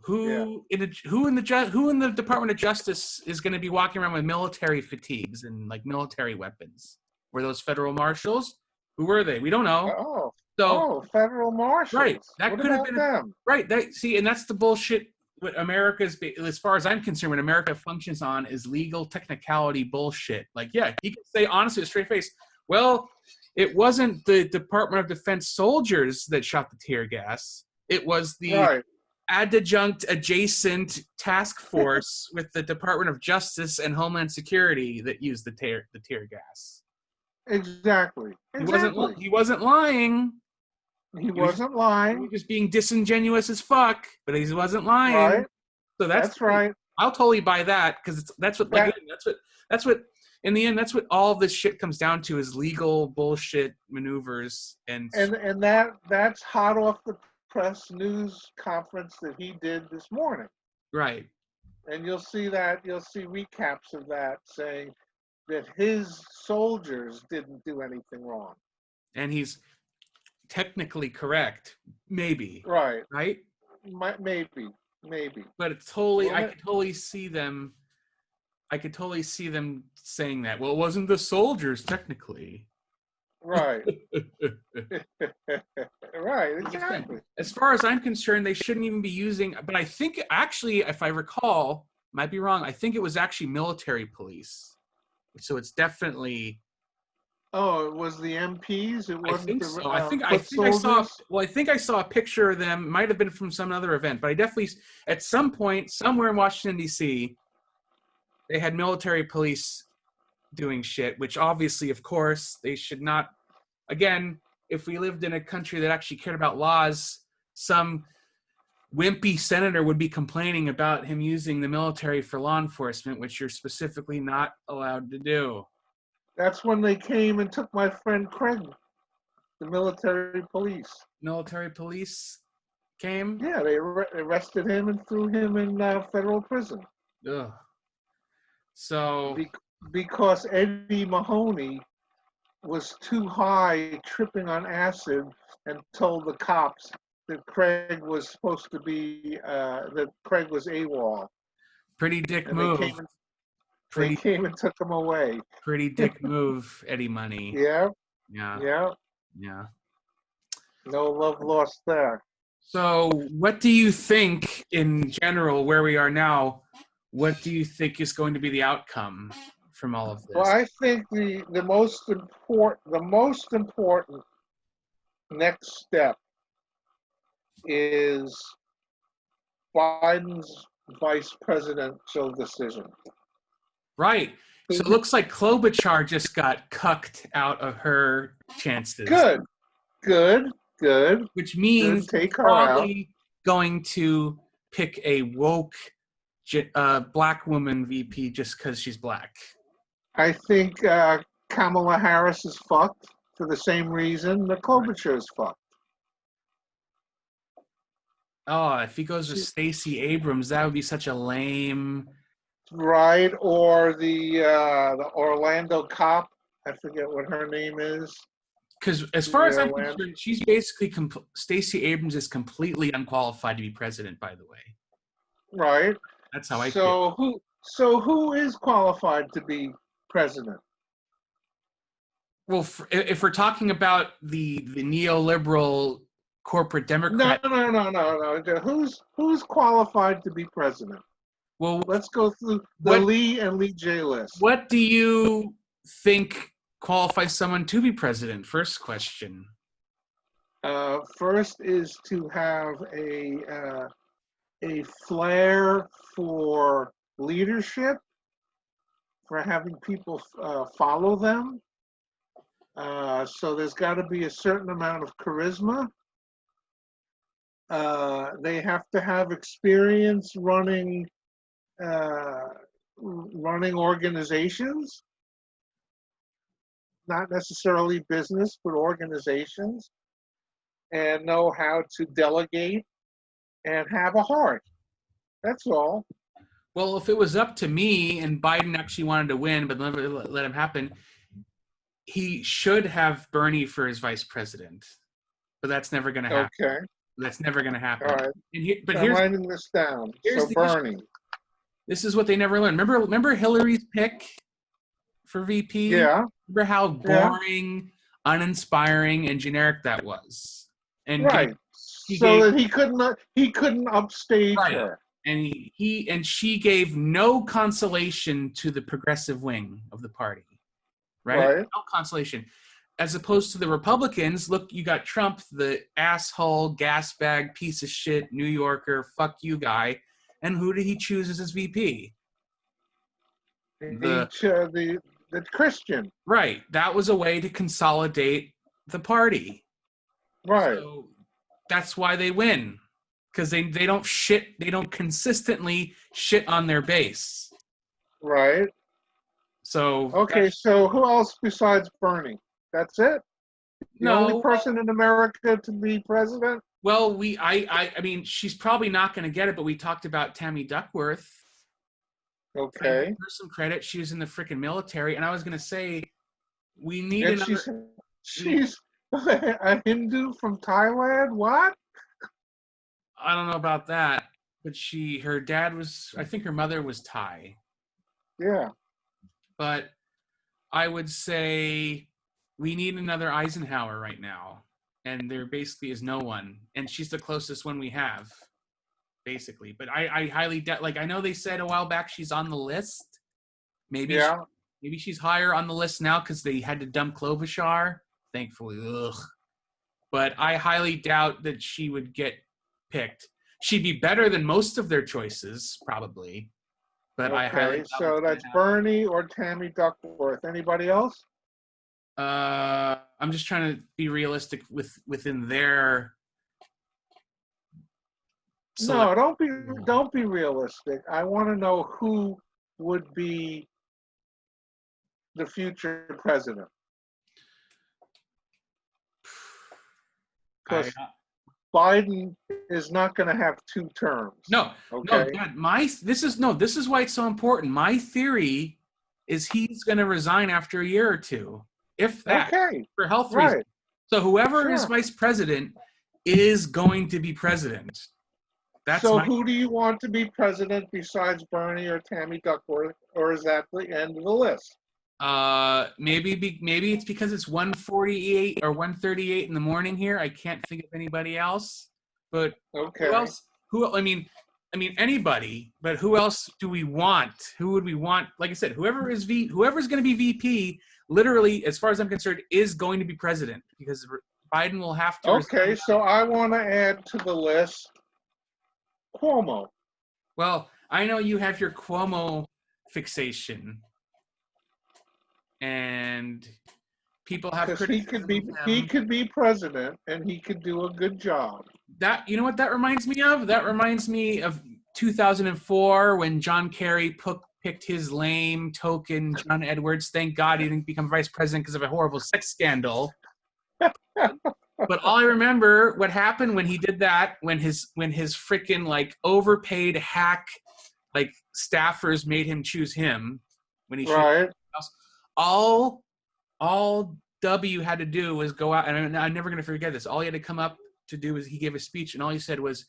Yeah. Who in the Department of Justice is going to be walking around with military fatigues and like military weapons? Were those federal marshals? Who were they? We don't know. Oh. So Oh, federal right, marshals. that What could have about been them? right. And that's the bullshit. What as far as I'm concerned, what America functions on is legal technicality bullshit. Like, yeah, he can say honestly, with a straight face, well, it wasn't the Department of Defense soldiers that shot the tear gas. It was the Right. adjunct adjacent task force with the Department of Justice and Homeland Security that used the tear gas. Exactly. He wasn't Exactly. he wasn't lying. He He was just, wasn't he was lying. just being disingenuous as fuck, but he wasn't lying. Right. So That's right. I'll totally buy that because that's what That that's what in the end that's what all of this shit comes down to is legal bullshit maneuvers and that's hot off the press news conference that he did this morning. right. And you'll see recaps of that saying that his soldiers didn't do anything wrong. And he's technically correct, maybe, Right. right? Maybe. But it's totally Well, I could totally see them saying that. Well, it wasn't the soldiers technically. right. Right, exactly. As far as I'm concerned, they shouldn't even be using. But I think actually, if I recall, might be wrong. I think it was actually military police. So it's definitely. Oh, it was the MPs. It I wasn't think the so. I think foot I saw. soldiers. Well, I think I saw a picture of them. Might have been from some other event, but I definitely at some point somewhere in Washington D.C. they had military police doing shit, which obviously, of course, they should not. Again, if we lived in a country that actually cared about laws, some wimpy senator would be complaining about him using the military for law enforcement, which you're specifically not allowed to do. That's when they came and took my friend Craig, the military police. Military police came? Yeah, they arrested him and threw him in federal prison. Ugh. So. Because Eddie Mahoney was too high, tripping on acid, and told the cops that Craig was supposed to be, that Craig was AWOL. Pretty dick And move. They came and took him away. Pretty dick move, Eddie Money. Yeah. Yeah. Yeah. Yeah. No love lost there. So what do you think in general, where we are now, what do you think is going to be the outcome from all of this? Well, I think the most important next step is Biden's vice presidential decision. Right. So it looks like Klobuchar just got cucked out of her chances. Good. Which means take her probably going to pick a woke black woman VP just because she's black. I think Kamala Harris is fucked for the same reason that Klobuchar is fucked. Oh, if he goes with Stacey Abrams, that would be such a lame. Right, or the Orlando cop. I forget what her name is. Because as far as I'm concerned, she's basically Stacey Abrams is completely unqualified to be president. By the way. Right. That's how I feel. So who is qualified to be president? Well, if we're talking about the neoliberal corporate Democrat. No. Who's qualified to be president? Well, let's go through the Lee and Lee J list. What do you think qualifies someone to be president? First question. First is to have a flair for leadership, for having people follow them. So there's got to be a certain amount of charisma. They have to have experience running organizations, not necessarily business, but organizations. and know how to delegate and have a heart. That's all. Well, if it was up to me and Biden actually wanted to win, but never let him happen, he should have Bernie for his vice president. But that's never going to happen. Okay. That's never going to happen. All right. But I'm writing this down. here's So the Bernie. issue. This is what they never learned. Remember Hillary's pick for VP? Yeah. Remember how boring, uninspiring, and generic that was? And right. That he couldn't upstage her. And she gave no consolation to the progressive wing of the party. Right? No consolation. As opposed to the Republicans, look, you got Trump, the asshole, gas bag, piece of shit, New Yorker, fuck you guy. And who did he choose as his VP? The Christian. Right. That was a way to consolidate the party. Right. So that's why they win. Because they don't consistently shit on their base. Right. So okay, so who else besides Bernie? That's it? The only person in America to be president? Well, I mean, she's probably not going to get it, but we talked about Tammy Duckworth. Okay. Give her some credit. She was in the freaking military, and I was going to say, we need and another. She's a Hindu from Thailand. What? I don't know about that, but her dad was. I think her mother was Thai. Yeah. But I would say we need another Eisenhower right now. And there basically is no one. And she's the closest one we have, basically. But I highly doubt, I know they said a while back she's on the list. Maybe she's higher on the list now because they had to dump Klobuchar. Thankfully, ugh. But I highly doubt that she would get picked. She'd be better than most of their choices, probably. But I highly doubt so that's Bernie or Tammy Duckworth. Anybody else? I'm just trying to be realistic within their. No, don't be realistic. I want to know who would be the future president. Because Biden is not going to have 2 terms. No, okay? No, Dad, this is why it's so important. My theory is he's going to resign after a year or two, if that, for health reasons. So whoever is vice president is going to be president. Who do you want to be president besides Bernie or Tammy Duckworth, or is that the end of the list? Maybe it's because it's 1:48 or 1:38 in the morning here. I can't think of anybody else. But who else? I mean anybody. But who else do we want? Who would we want? Like I said, whoever's going to be VP, literally, as far as I'm concerned, is going to be president because Biden will have to. Okay, so I want to add to the list Cuomo. Well, I know you have your Cuomo fixation. And people have criticism. He could be president, and he could do a good job. That, you know what that reminds me of? That reminds me of 2004 when John Kerry picked his lame token John Edwards. Thank God he didn't become vice president because of a horrible sex scandal. But all I remember what happened when he did that, when his freaking overpaid hack staffers made him choose him when he should. All W had to do was go out, and I'm never going to forget this. All he had to come up to do was he gave a speech, and all he said was,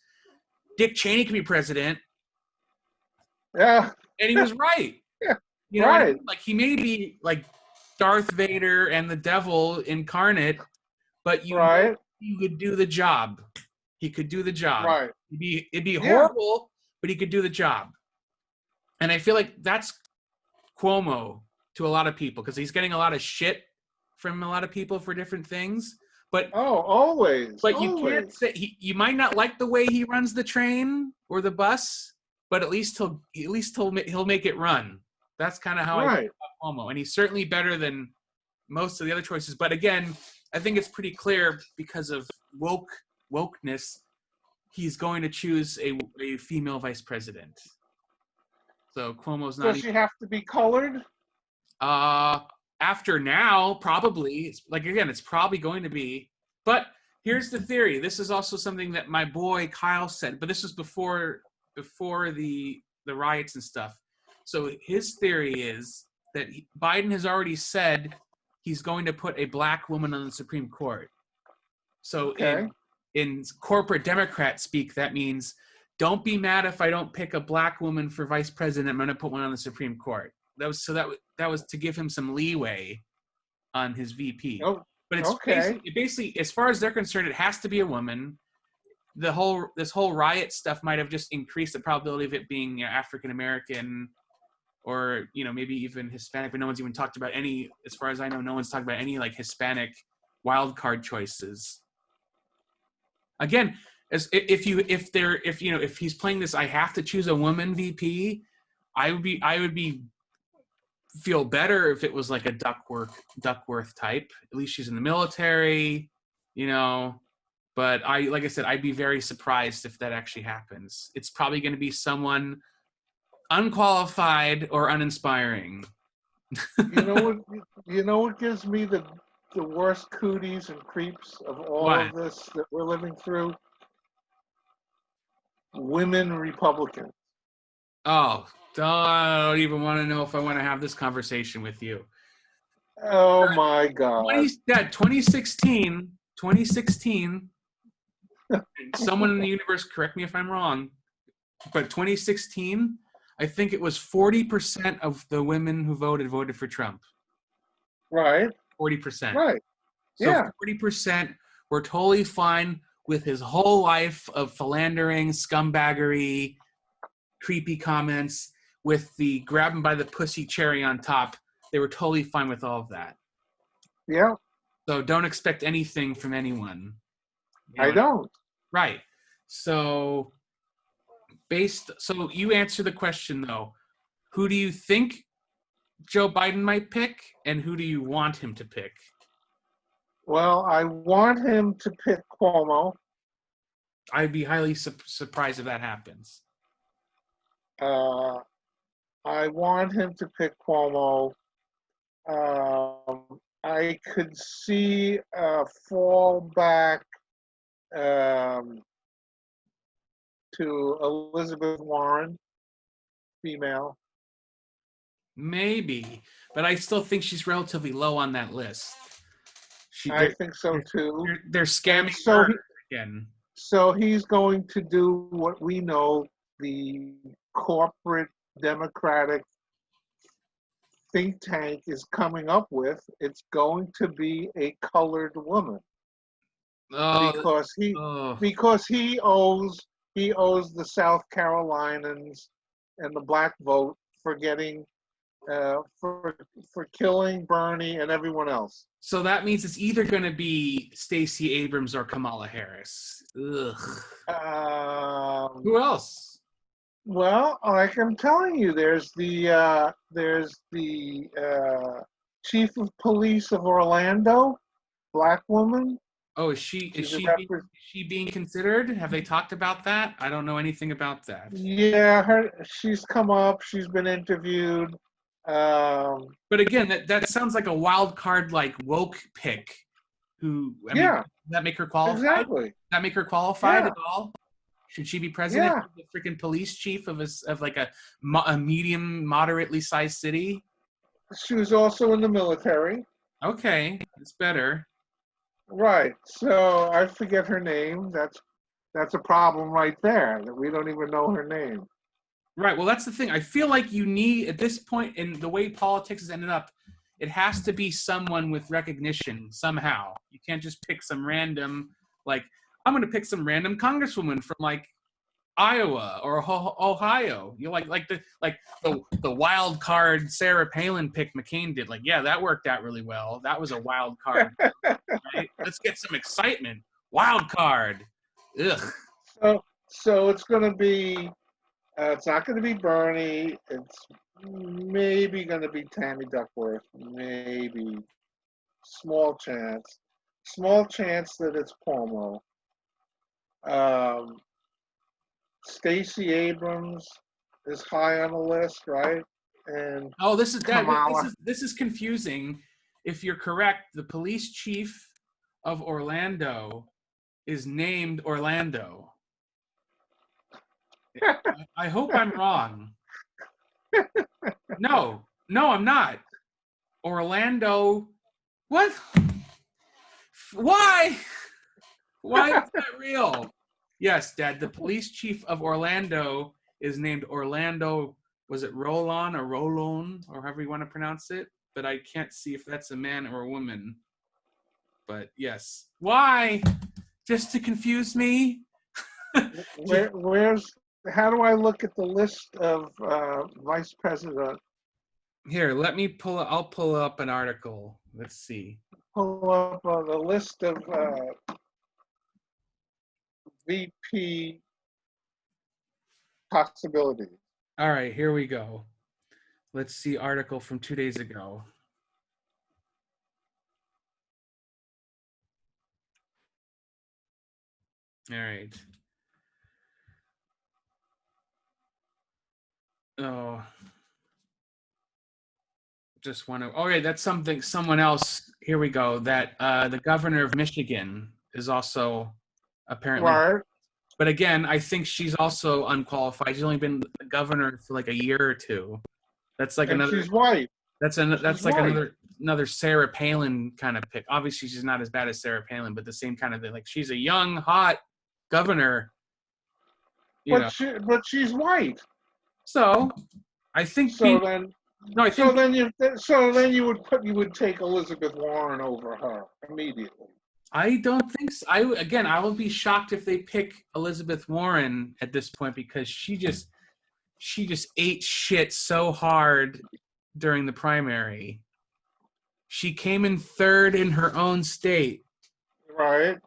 "Dick Cheney can be president." Yeah, and he was right. Yeah, you know, right. He may be like Darth Vader and the devil incarnate, but he could do the job. He could do the job. Right. It'd be horrible, but he could do the job. And I feel like that's Cuomo to a lot of people because he's getting a lot of shit from a lot of people for different things. But always. But you can't say you might not like the way he runs the train or the bus, but at least he'll make it run. That's kind of how I feel about Cuomo, and he's certainly better than most of the other choices. But again, I think it's pretty clear because of wokeness, he's going to choose a female vice president. So Cuomo's not. Does she have to be colored? After now, probably. It's probably going to be. But here's the theory. This is also something that my boy Kyle said, but this was before the riots and stuff. So his theory is that Biden has already said he's going to put a black woman on the Supreme Court. So Okay. in corporate Democrat speak, that means don't be mad if I don't pick a black woman for vice president. I'm going to put one on the Supreme Court. That was to give him some leeway on his VP. Oh, But it's okay. basically, as far as they're concerned, it has to be a woman. This whole riot stuff might have just increased the probability of it being African American or maybe even Hispanic. But no one's even talked about any, as far as I know, no one's talked about any like Hispanic wild card choices. Again, if he's playing this, I have to choose a woman VP. I would feel better if it was like a Duckworth type. At least she's in the military, But like I said, I'd be very surprised if that actually happens. It's probably going to be someone unqualified or uninspiring. You know what gives me the worst cooties and creeps of all What? of this that we're living through? Women Republicans. Oh, I don't even want to know if I want to have this conversation with you. Oh my God. 2016, and someone in the universe, correct me if I'm wrong, but 2016, I think it was 40% of the women who voted for Trump. Right. 40%. Right. So Yeah. 40% were totally fine with his whole life of philandering, scumbaggery, creepy comments, with the grab him by the pussy cherry on top. They were totally fine with all of that. Yeah. So don't expect anything from anyone. I don't. Right. So you answer the question though. Who do you think Joe Biden might pick, and who do you want him to pick? Well, I want him to pick Cuomo. I'd be highly surprised if that happens. I want him to pick Cuomo. I could see a fallback to Elizabeth Warren, female. Maybe, but I still think she's relatively low on that list. I think so too. They're scamming So her again. So he's going to do what we know the corporate Democratic think tank is coming up with. It's going to be a colored woman because he owes the South Carolinians and the black vote for getting for killing Bernie and everyone else. So that means it's either going to be Stacey Abrams or Kamala Harris. Ugh. Who else? Well, like I'm telling you, there's the chief of police of Orlando, black woman. Oh, is she being considered? Have they talked about that? I don't know anything about that. Yeah, she's come up. She's been interviewed. But again, that sounds like a wild card, like woke pick. Does that make her qualified? Exactly. Does that make her qualified at all? Should she be president of the freaking police chief of like a medium, moderately sized city? She was also in the military. Okay, it's better. Right. So I forget her name. That's a problem right there, that we don't even know her name. Right. Well, that's the thing. I feel like you need, at this point in the way politics has ended up, it has to be someone with recognition somehow. You can't just pick some random, like, I'm going to pick some random congresswoman from like Iowa or Ohio. You like the wild card Sarah Palin pick McCain did. Like, yeah, that worked out really well. That was a wild card. Right? Let's get some excitement. Wild card. Ugh. So it's going to be. It's not going to be Bernie. It's maybe going to be Tammy Duckworth. Maybe. Small chance. Small chance that it's Cuomo. Stacey Abrams is high on the list, right? And this is confusing. If you're correct, the police chief of Orlando is named Orlando. I hope I'm wrong. No, I'm not. Orlando. What? Why? Why is that real? Yes, Dad. The police chief of Orlando is named Orlando. Was it Rolon or Rolon or however you want to pronounce it? But I can't see if that's a man or a woman. But yes. Why? Just to confuse me? How do I look at the list of vice president? Here, let me I'll pull up an article. Let's see. Pull up the list of VP possibilities. All right, here we go. Let's see article from 2 days ago. All right. Oh, just want to. Okay, that's someone else. Here we go. That the governor of Michigan is also apparently. Right. But again, I think she's also unqualified. She's only been the governor for like a year or two. That's like another. She's white. That's like another Sarah Palin kind of pick. Obviously, she's not as bad as Sarah Palin, but the same kind of thing. Like she's a young, hot governor. But she's white. So, I think. So then you would take Elizabeth Warren over her immediately. I don't think so. I will be shocked if they pick Elizabeth Warren at this point because she just ate shit so hard during the primary. She came in third in her own state. Right.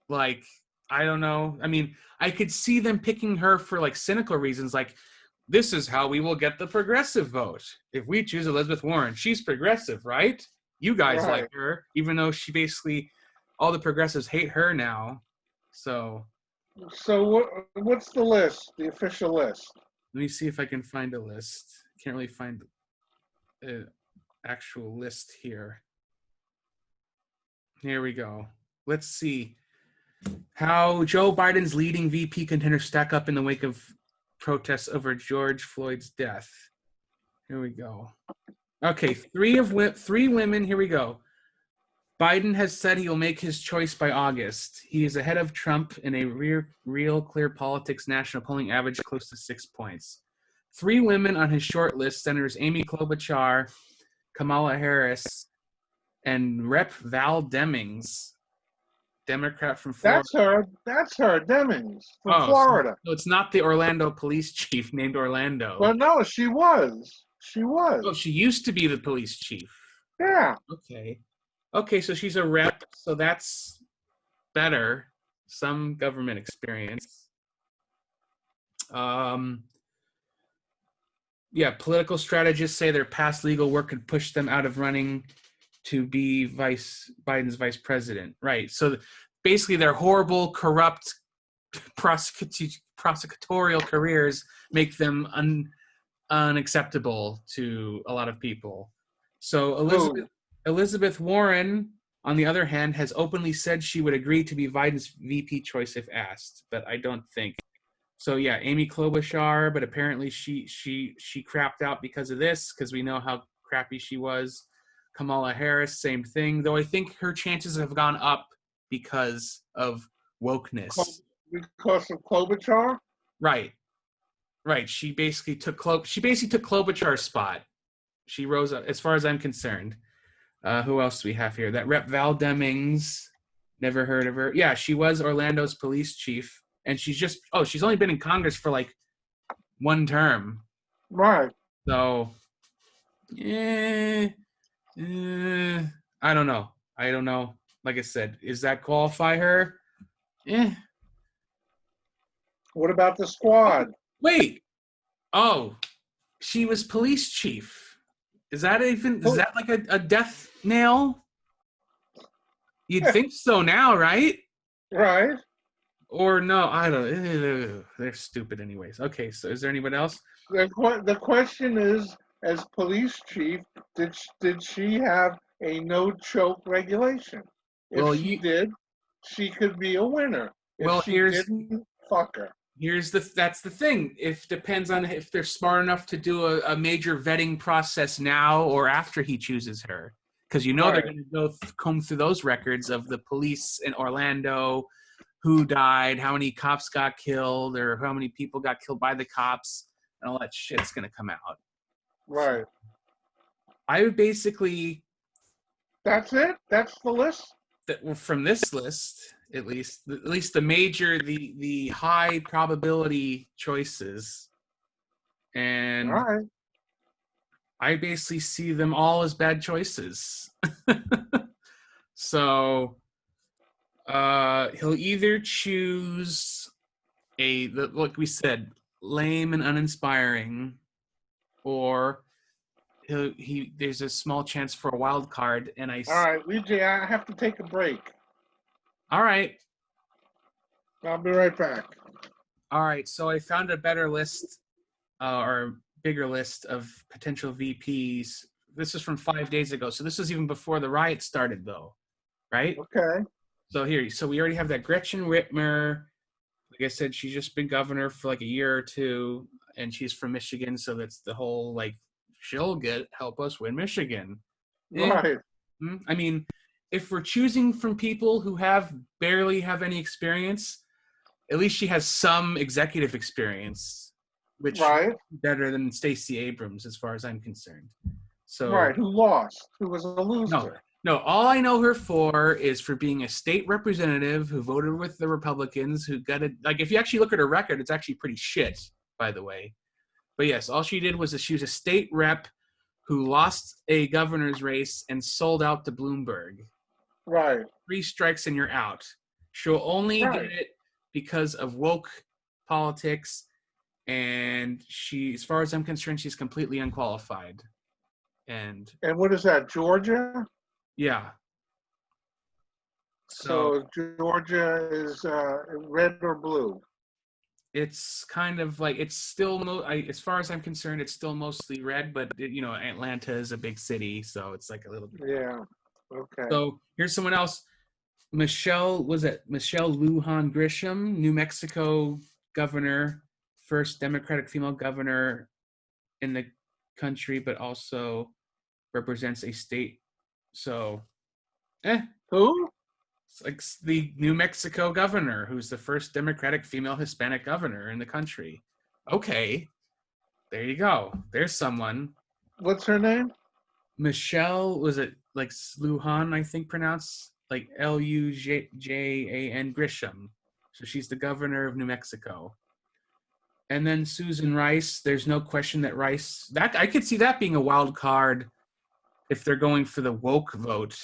Like, I don't know. I mean, I could see them picking her for like cynical reasons, like this is how we will get the progressive vote. If we choose Elizabeth Warren, she's progressive, right? You guys like her, even though she basically, all the progressives hate her now. So what's the list, the official list? Let me see if I can find a list. Can't really find an actual list here. Here we go. Let's see how Joe Biden's leading VP contenders stack up in the wake of protests over George Floyd's death. Here we go. Okay, three women. Here we go. Biden has said he will make his choice by August. He is ahead of Trump in a real clear politics national polling average close to 6 points. 3 women on his short list: Senators Amy Klobuchar, Kamala Harris, and Rep. Val Demings, Democrat from Florida. That's her, Demings from Florida. So it's not the Orlando police chief named Orlando. Well, no, she was. Oh, she used to be the police chief. Yeah. Okay, so she's a rep, so that's better. Some government experience. Political strategists say their past legal work could push them out of running to be Biden's vice president. Right. So basically their horrible, corrupt prosecutorial careers make them unacceptable to a lot of people. So Elizabeth Warren, on the other hand, has openly said she would agree to be Biden's VP choice if asked, but I don't think. So yeah, Amy Klobuchar, but apparently she crapped out because of this, because we know how crappy she was. Kamala Harris, same thing, though I think her chances have gone up because of wokeness. Because of Klobuchar? Right. She basically took Klobuchar's spot. She rose up, as far as I'm concerned. Who else do we have here? That Rep. Val Demings. Never heard of her. Yeah, she was Orlando's police chief. And she's only been in Congress for like 1 term. Right. So, I don't know. Like I said, does that qualify her? What about the squad? Wait. Oh, she was police chief. Is that like a death nail? You'd think so now, right? Right. Or no, I don't. They're stupid anyways. Okay, so is there anyone else? The question is, as police chief, did she have a no choke regulation? If she did, she could be a winner if Well, she didn't fuck her. that's the thing. If depends on if they're smart enough to do a major vetting process now or after he chooses her, because they're Right. going to go comb through those records of the police in Orlando, who died, how many cops got killed, or how many people got killed by the cops, and all that shit's going to come out. Right. I would basically, That's it. That's the list. from this list, at least the major, the high probability choices, All and right. I basically see them all as bad choices. So he'll either choose like we said, lame and uninspiring, or there's a small chance for a wild card. And All right, VJ, I have to take a break. All right. I'll be right back. All right. So I found a better list, or bigger list of potential VPs. This is from 5 days ago. So this was even before the riot started, though. Right? Okay. So we already have that Gretchen Whitmer. Like I said, she's just been governor for like a year or two, and she's from Michigan. So that's the whole, like, she'll help us win Michigan. Right. I mean, if we're choosing from people who barely have any experience, at least she has some executive experience, which is better than Stacey Abrams, as far as I'm concerned. So right, who lost? Who was a loser? No, all I know her for is for being a state representative who voted with the Republicans, who got it. Like, if you actually look at her record, it's actually pretty shit, by the way. But yes, all she did was she was a state rep who lost a governor's race and sold out to Bloomberg. Right. 3 strikes and you're out. She'll only get it because of woke politics, and as far as I'm concerned, she's completely unqualified. And what is that, Georgia? Yeah. So Georgia is red or blue? It's kind of like, it's still, as far as I'm concerned, it's still mostly red, but Atlanta is a big city, so it's like a little bit. Yeah. Okay. So here's someone else. Michelle Lujan Grisham, New Mexico governor, first Democratic female governor in the country, but also represents a state. So, Who? It's like the New Mexico governor, who's the first Democratic female Hispanic governor in the country. Okay, there you go. There's someone. What's her name? Michelle, was it like Lujan, I think pronounced? Like Lujan Grisham. So she's the governor of New Mexico. And then Susan Rice, there's no question that I could see that being a wild card if they're going for the woke vote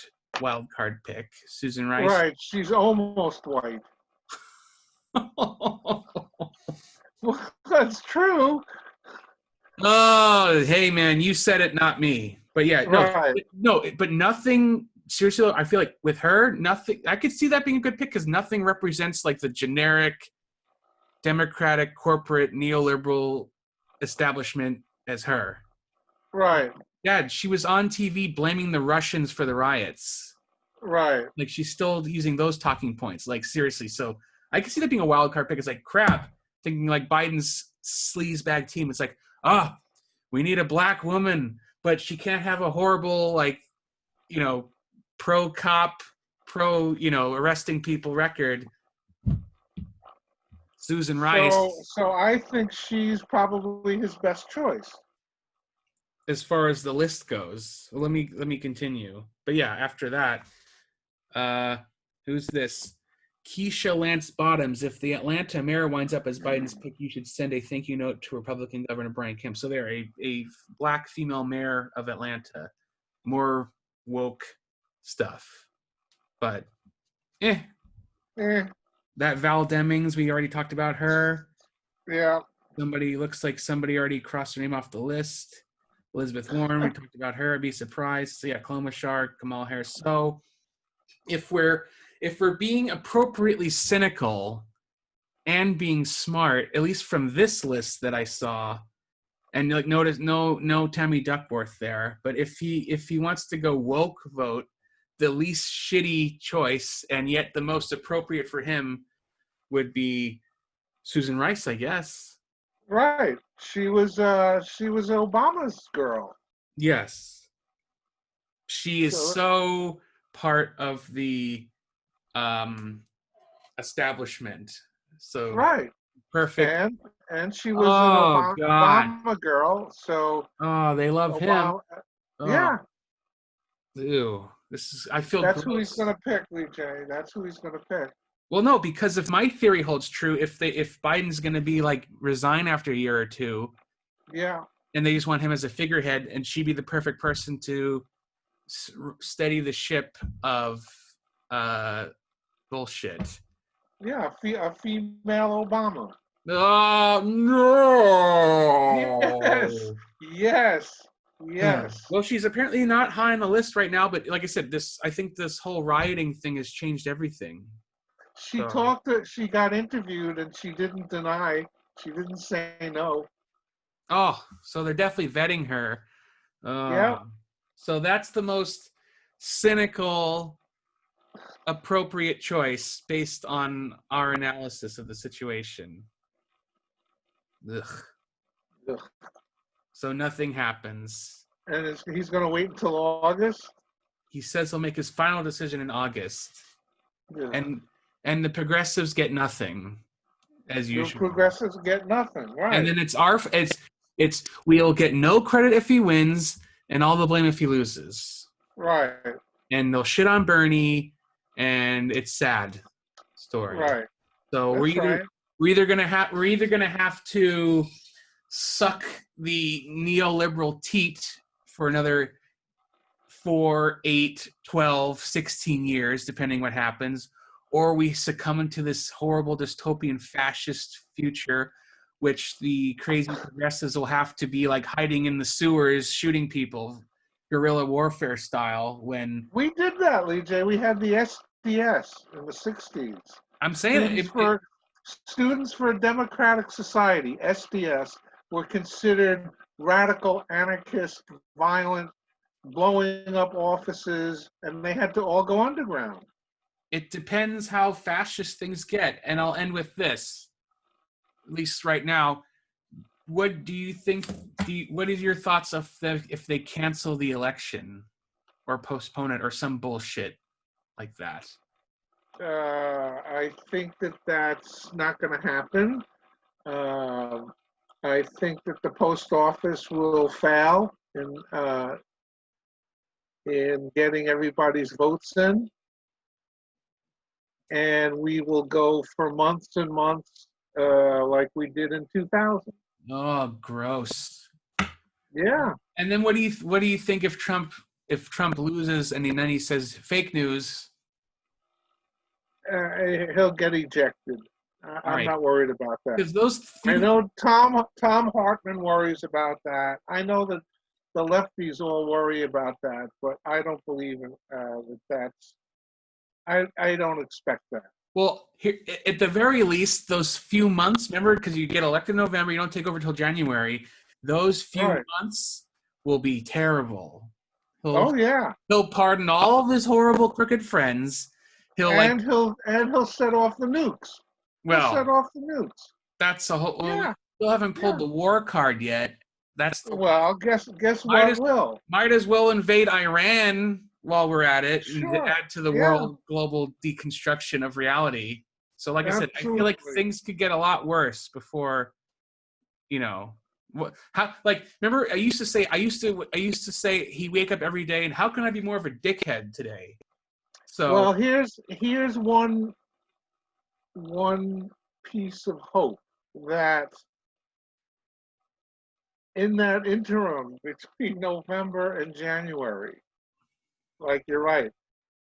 wild card pick. Susan Rice. Right, she's almost white. Well, that's true. Oh, hey man, you said it, not me. But yeah, but nothing. Seriously, I feel like with her, nothing. I could see that being a good pick because nothing represents like the generic Democratic corporate neoliberal establishment as her. Right. Yeah, she was on TV blaming the Russians for the riots. Right. Like, she's still using those talking points. Like, seriously. So I can see that being a wild card pick. It's like, crap. Thinking like Biden's sleazebag team. It's like, we need a black woman, but she can't have a horrible, like, pro-cop, arresting people record. Susan Rice. So I think she's probably his best choice. As far as the list goes. Let me continue. But yeah, after that, who's this? Keisha Lance Bottoms. If the Atlanta mayor winds up as Biden's pick, you should send a thank you note to Republican Governor Brian Kemp. So they're a black female mayor of Atlanta. More woke stuff. But that Val Demings, we already talked about her. Yeah. Looks like somebody already crossed her name off the list. Elizabeth Warren, we talked about her. I'd be surprised. So yeah, Klobuchar, Kamala Harris. So if we're being appropriately cynical and being smart, at least from this list that I saw, and like notice no Tammy Duckworth there, but if he wants to go woke vote, the least shitty choice, and yet the most appropriate for him would be Susan Rice, I guess. Right. She was Obama's girl. Yes. She is So so part of the um, establishment. So right. perfect. And she was an Oh God. Obama girl. So Oh, they love him. Obama, Oh, yeah, ew. This is. I feel that's who he's gross. gonna pick, Lee J. That's who he's gonna pick. Well, no, because if my theory holds true, if Biden's going to be like resign after a year or two, Yeah, and they just want him as a figurehead, and she'd be the perfect person to steady the ship of uh, bullshit. yeah, a female Obama. Oh Yes, no! yes, yes. Well, she's apparently not high on the list right now, but like I said, I think this whole rioting thing has changed everything. So, She got interviewed and she didn't deny. She didn't say no. so they're definitely vetting her. Yeah, So that's the most cynical, appropriate choice based on our analysis of the situation. Ugh. ugh. So nothing happens. And he's gonna wait until August. He says he'll make his final decision in August, Yeah. and the progressives get nothing as The usual. progressives get nothing, And right? then it's we'll get no credit if he wins and all the blame if he loses. Right, And they'll shit on Bernie, and it's sad story. right. So That's right. we're either gonna have to suck the neoliberal teat for another 4, 8, 12, 16 years, depending what happens, or we succumb into this horrible dystopian fascist future, which the crazy progressives will have to be like hiding in the sewers, shooting people, guerrilla warfare style. When We did that, Lee J. We had the SDS in the '60s. I'm saying Students for Students for a Democratic Society (SDS) were considered radical, anarchist, violent, blowing up offices, and they had to all go underground. it depends how fascist things get. And I'll end with this, at least right now. What do you think? What is your thoughts of if they cancel the election or postpone it or some bullshit like that? I think that that's not going to happen. I think that the post office will fail in getting everybody's votes in, and we will go for months and months like we did in 2000. Oh, gross. Yeah, And then what do you think if Trump loses and then he says fake news? he'll get ejected. All I'm right, not worried about that. because those I few. know Tom Hartman worries about that. I know that the lefties all worry about that, but I don't believe in that. I don't expect that. Well, here, at the very least, those few months, remember, because you get elected in November, you don't take over until January. Those few Right. months will be terrible. He'll Oh yeah. he'll pardon all of his horrible crooked friends. He'll like, And he'll set off the nukes. He'll set well, off the nukes. that's a whole. Well, we Yeah. still haven't pulled Yeah. the war card yet. That's the Well, guess might what as will? might as well invade Iran while we're at it and Sure. add to the Yeah. world global deconstruction of reality. So, like I said, I feel like Absolutely. things could get a lot worse before, you know, how like remember I used to say he'd wake up every day and how can I be more of a dickhead today? So Well, here's one piece of hope that in that interim between November and January, like you're right,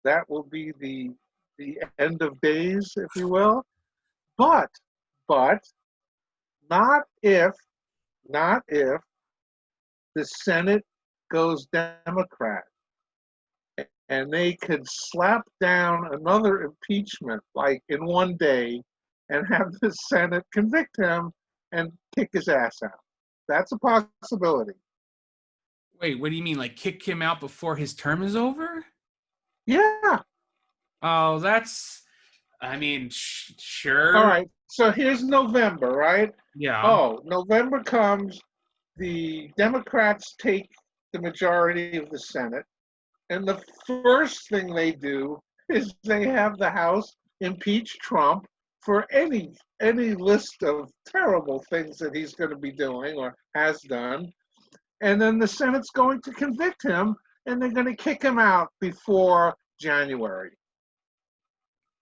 that will be the end of days, if you will. But but not if the Senate goes Democrat and they could slap down another impeachment like in one day and have the Senate convict him and kick his ass out. That's a possibility. wait, what do you mean? Like kick him out before his term is over? Yeah. Oh, that's. I mean, All sure. right. So here's November, right? Yeah. Oh, November comes. The Democrats take the majority of the Senate, and the first thing they do is they have the House impeach Trump for any list of terrible things that he's going to be doing or has done. And then the Senate's going to convict him, and they're going to kick him out before January.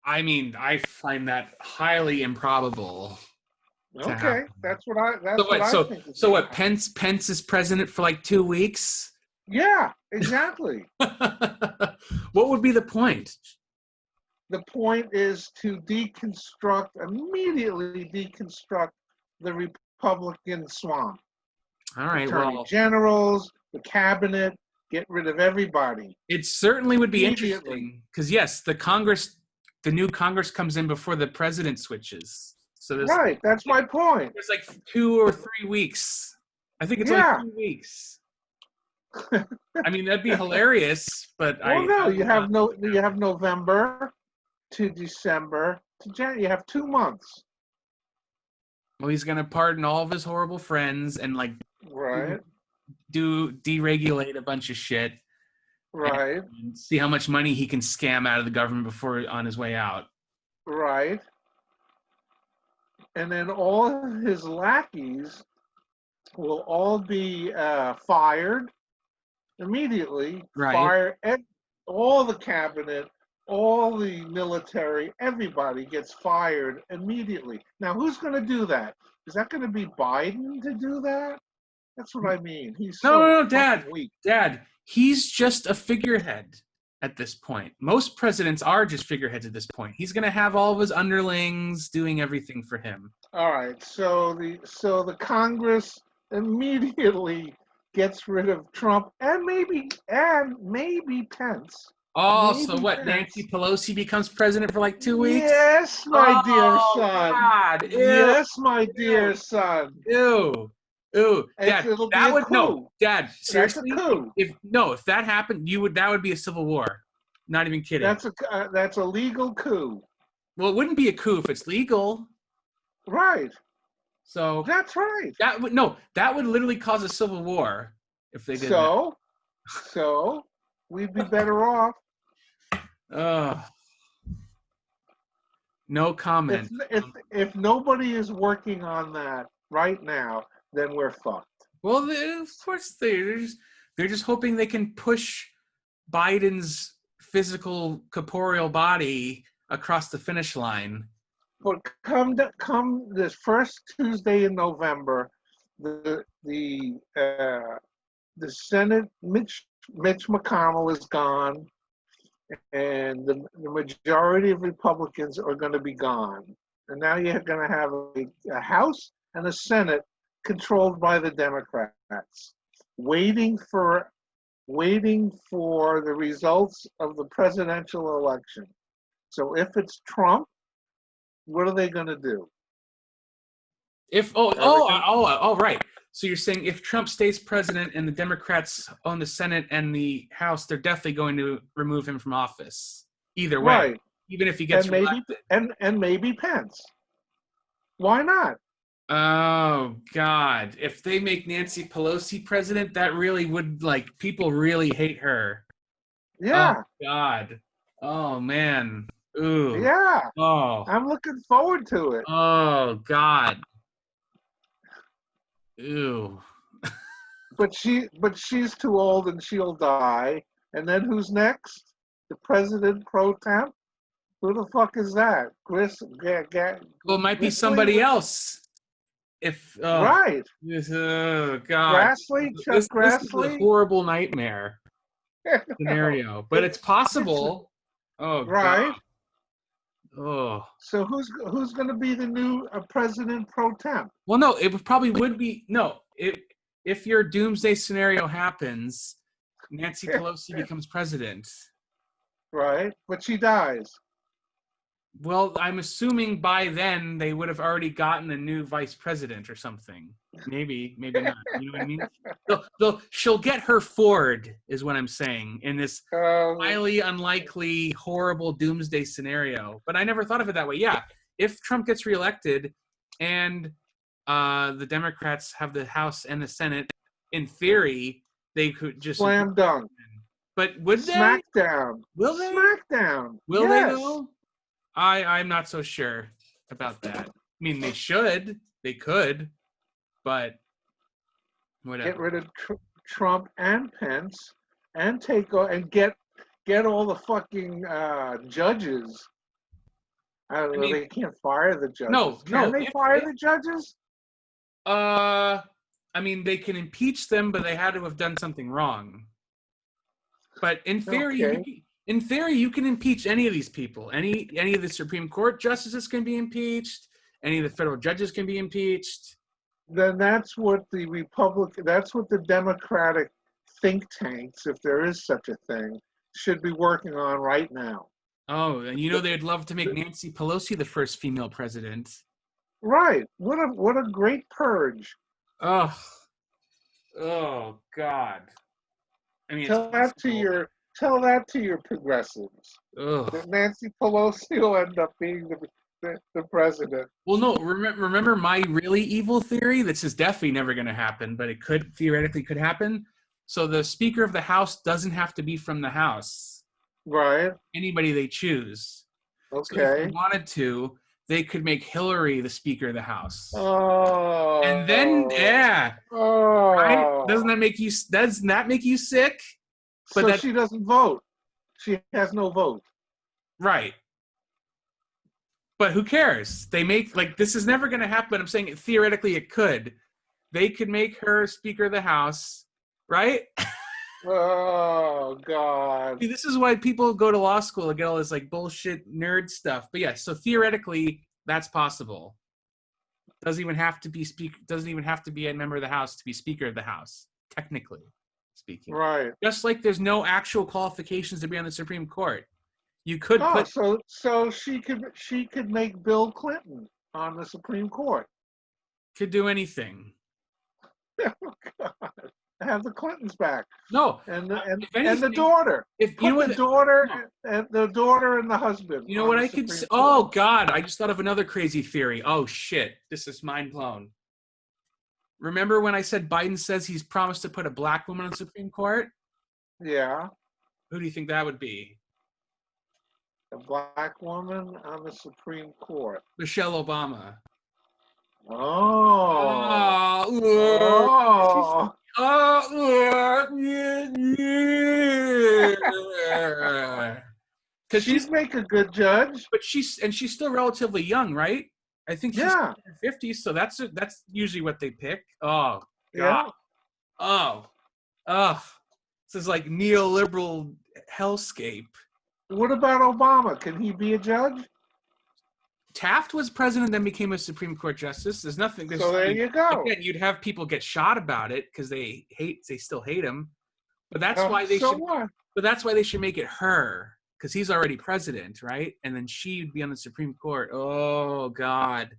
I mean, I find that highly improbable to Okay, happen. that's what I So that's what what? I So think is so going to what? happen. Pence is president for like 2 weeks. Yeah, exactly. What would be the point? The point is to immediately deconstruct the Republican swamp. All right. Attorney Well, generals, the cabinet, get rid of everybody it certainly would be immediately. interesting because yes, the new Congress comes in before the president switches. So Right, that's my point. there's like 2 or 3 weeks. I think it's only Yeah. 2 weeks. I mean, that'd be hilarious, but Well, no, I would not. you have November to December to January. You have 2 months. Well, he's gonna pardon all of his horrible friends and like Right, do deregulate a bunch of shit right, and see how much money he can scam out of the government before on his way out. right. And then all of his lackeys will all be fired immediately. Right. Fire all the cabinet, all the military, everybody gets fired immediately. Now, who's going to do that? Is that going to be Biden to do that? That's what I mean. He's No, so no, no, fucking Dad. weak. Dad, he's just a figurehead at this point. Most presidents are just figureheads at this point. He's gonna have all of his underlings doing everything for him. All right, so the Congress immediately gets rid of Trump and maybe Pence. Oh, so Maybe what? Nancy Pence. Pelosi becomes president for like 2 weeks? Yes, my dear Oh son. God! Ew! Yes, my Ew! dear son. Ew! Ew! Dad, It'll be that a would no. coup. Dad, That's a seriously? coup. If that happened, that would be a civil war. Not even kidding. That's a legal coup. Well, it wouldn't be a coup if it's legal. Right. So That's right. that would literally cause a civil war if they did that. So we'd be better off Ugh. No comment. if nobody is working on that right now, then we're fucked. Well, of course they're just hoping they can push Biden's physical corporeal body across the finish line. But come this first Tuesday in November, the Senate Mitch McConnell is gone, and the majority of Republicans are going to be gone, and now you're going to have a House and a Senate controlled by the Democrats, waiting for the results of the presidential election. So if it's Trump, what are they going to do? Right. So you're saying if Trump stays president and the Democrats own the Senate and the House, they're definitely going to remove him from office. Either way, Right. even if he gets reelected. And maybe Pence. Why not? Oh God! If they make Nancy Pelosi president, that really would people really hate her. Yeah. Oh God! Oh man! Ooh! Yeah. Oh! I'm looking forward to it. Oh God! Ew! But she's too old and she'll die. And then who's next? The president pro temp? Who the fuck is that? Well, it might be Grassley? somebody else. If Right. oh God, Chuck this is a Grassley. horrible nightmare scenario, but it's possible. Oh Right. God. Oh. So who's going to be the new president pro temp? Well, no, it probably would be no. If your doomsday scenario happens, Nancy Pelosi becomes president. Right. But she dies. Well, I'm assuming by then they would have already gotten a new vice president or something. Maybe not. You know what I mean? She'll get her Ford, is what I'm saying, in this Um, highly unlikely, horrible doomsday scenario. But I never thought of it that way. Yeah, if Trump gets reelected and the Democrats have the House and the Senate, in theory, they could just. slam dunk. But would they? Smackdown. Will they? Smackdown. Will they Yes. though? I'm not so sure about that. I mean, they should. They could, but whatever. Get rid of Trump and Pence, and get all the fucking judges. I don't know. They can't fire the judges. No. Can they fire the judges? I mean, they can impeach them, but they had to have done something wrong. But in theory, you can impeach any of these people. Any of the Supreme Court justices can be impeached. Any of the federal judges can be impeached. Then that's what the Democratic think tanks, if there is such a thing, should be working on right now. Oh, and they'd love to make Nancy Pelosi the first female president. Right. What a great purge. Oh God. I mean, tell that to your progressives. Ugh. That Nancy Pelosi will end up being the president. Well, no. Remember my really evil theory? This is definitely never going to happen, but it could theoretically happen. So the Speaker of the House doesn't have to be from the House. Right. Anybody they choose. Okay. So if they wanted to, they could make Hillary the Speaker of the House. Oh. And then, yeah. Oh. Right? Doesn't that make you sick? But so she doesn't vote. She has no vote. Right. But who cares? They make, this is never going to happen. I'm saying theoretically it could. They could make her Speaker of the House, right? Oh, God. See, this is why people go to law school to get all this bullshit nerd stuff. But yeah, so theoretically that's possible. Doesn't even have to be a member of the House to be Speaker of the House, technically speaking. Right. Just like there's no actual qualifications to be on the Supreme Court. You could so she could make Bill Clinton on the Supreme Court. Could do anything. Oh, God. Have the Clintons back. No, and the daughter. The daughter and the husband. You know what I could say? Oh God, I just thought of another crazy theory. Oh shit, this is mind blown. Remember when I said Biden says he's promised to put a black woman on the Supreme Court? Yeah. Who do you think that would be? A black woman on the Supreme Court. Michelle Obama. Because she'd make a good judge. But she's still relatively young, right? I think she's in her 50s, so that's usually what they pick. Oh God. Yeah. Oh. This is like neoliberal hellscape. What about Obama? Can he be a judge? Taft was president, then became a Supreme Court justice. There's nothing. So there you go. Again, you'd have people get shot about it because they still hate him. But that's why they should. What? But that's why they should make it her, because he's already president, right? And then she'd be on the Supreme Court. Oh God.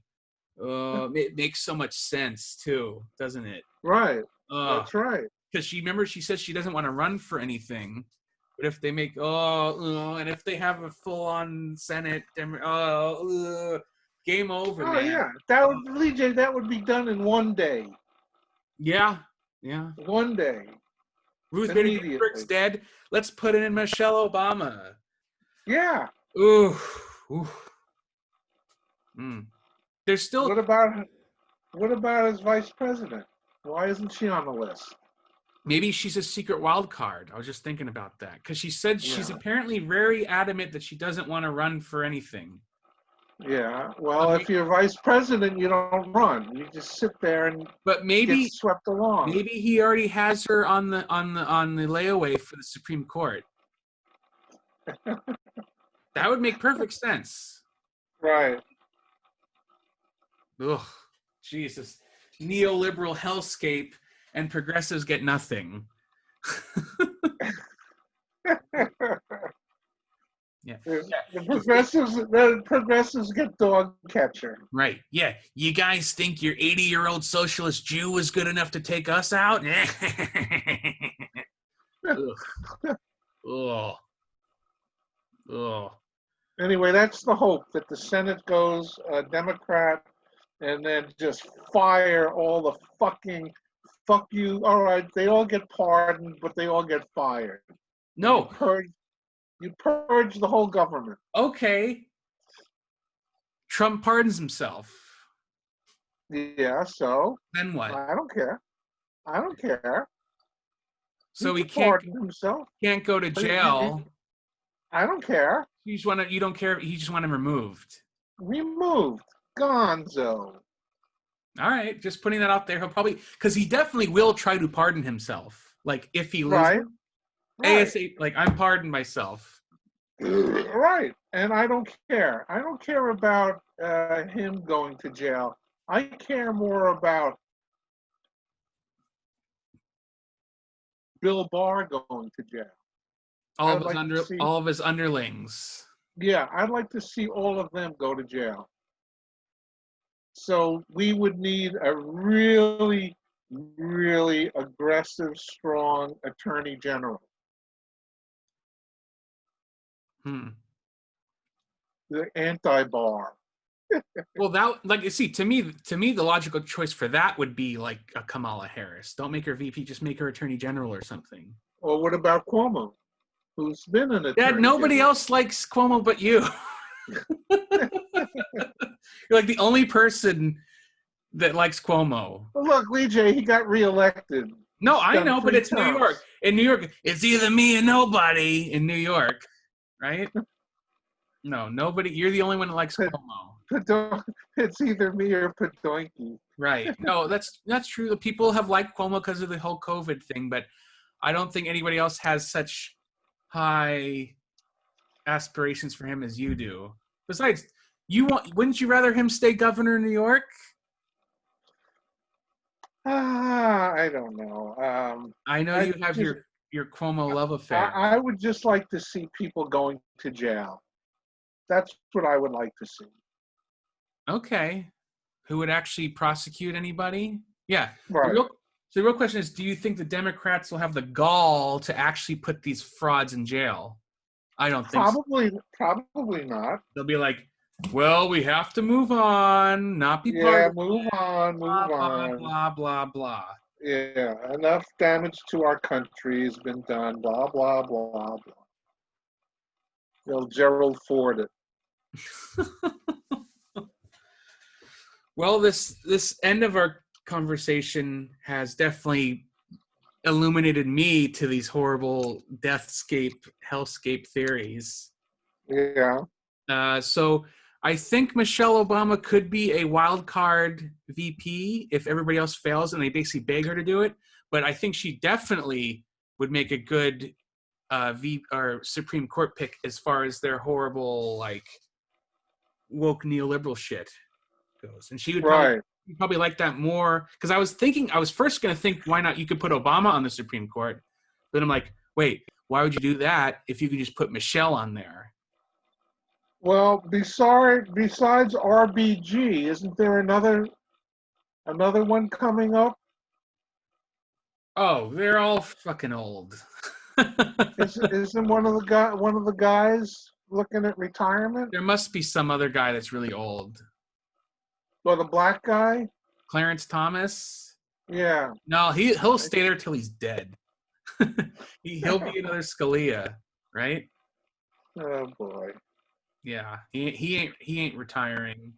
Oh, it makes so much sense too, doesn't it? Right. That's right. Because she says she doesn't want to run for anything. But if they make and if they have a full-on Senate, game over. Oh man. yeah, that would be done in one day. Yeah. One day. Ruth Bader Ginsburg's dead. Let's put in Michelle Obama. Yeah. Ooh. There's still. What about as vice president? Why isn't she on the list? Maybe she's a secret wild card. I was just thinking about that because she said she's apparently very adamant that she doesn't want to run for anything. Yeah. Well, if you're vice president, you don't run. You just sit there and get swept along. Maybe he already has her on the layaway for the Supreme Court. That would make perfect sense. Right. Ugh. Jesus. Neoliberal hellscape. And progressives get nothing. Yeah. The progressives get dog catcher. Right. Yeah. You guys think your 80-year-old socialist Jew is good enough to take us out? Ugh. Ugh. Ugh. Anyway, that's the hope that the Senate goes Democrat, and then just fire all the fucking fuck you. All right, they all get pardoned, but they all get fired. No. You purge the whole government. Okay. Trump pardons himself. Yeah, so Then what? I don't care. I don't care. So he can pardon himself. Can't go to jail. I don't care. You don't care. You just want him removed. Removed. Gonzo. All right, just putting that out there. He'll probably, because he definitely will try to pardon himself. Like if he loses, right. like I'm pardoned myself. Right, and I don't care. I don't care about him going to jail. I care more about Bill Barr going to jail. All of his underlings. Yeah, I'd like to see all of them go to jail. So we would need a really, really aggressive, strong attorney general. The anti-Barr. Well, that, like, you see, to me, the logical choice for that would be like a Kamala Harris. Don't make her VP, just make her Attorney General or something. Or what about Cuomo, who's been an attorney Dad, nobody general? else likes Cuomo but you. You're like the only person that likes Cuomo. Well, look, Lee J, he got reelected. No, I know, but it's terms. New York. In New York, it's either me or nobody in New York, right? No, nobody. You're the only one that likes Cuomo. It's either me or Padoinky. Right. No, that's true. The people have liked Cuomo because of the whole COVID thing, but I don't think anybody else has such high aspirations for him as you do. Besides, wouldn't you rather him stay governor in New York? I don't know. I know you have your Cuomo love affair. I would just like to see people going to jail. That's what I would like to see. Okay. Who would actually prosecute anybody? Yeah. Right. The real question is, do you think the Democrats will have the gall to actually put these frauds in jail? I don't think so. Probably not. They'll be like, well, we have to move on, not be part of move on. blah, blah, blah. Yeah, enough damage to our country has been done, blah, blah, blah, blah. They'll Gerald Ford it. Well, this end of our conversation has definitely illuminated me to these horrible deathscape, hellscape theories. Yeah. So I think Michelle Obama could be a wild card VP if everybody else fails and they basically beg her to do it. But I think she definitely would make a good Supreme Court pick as far as their horrible, like, woke neoliberal shit goes. And she would probably like that more, because I was first going to think, why not? You could put Obama on the Supreme Court. But I'm like, wait, why would you do that if you could just put Michelle on there? Well, besides RBG, isn't there another one coming up? Oh, they're all fucking old. Isn't one of the guys looking at retirement? There must be some other guy that's really old. Well, the black guy? Clarence Thomas? Yeah. No, he'll stay there till he's dead. He'll be another Scalia, right? Oh boy. Yeah, he ain't retiring.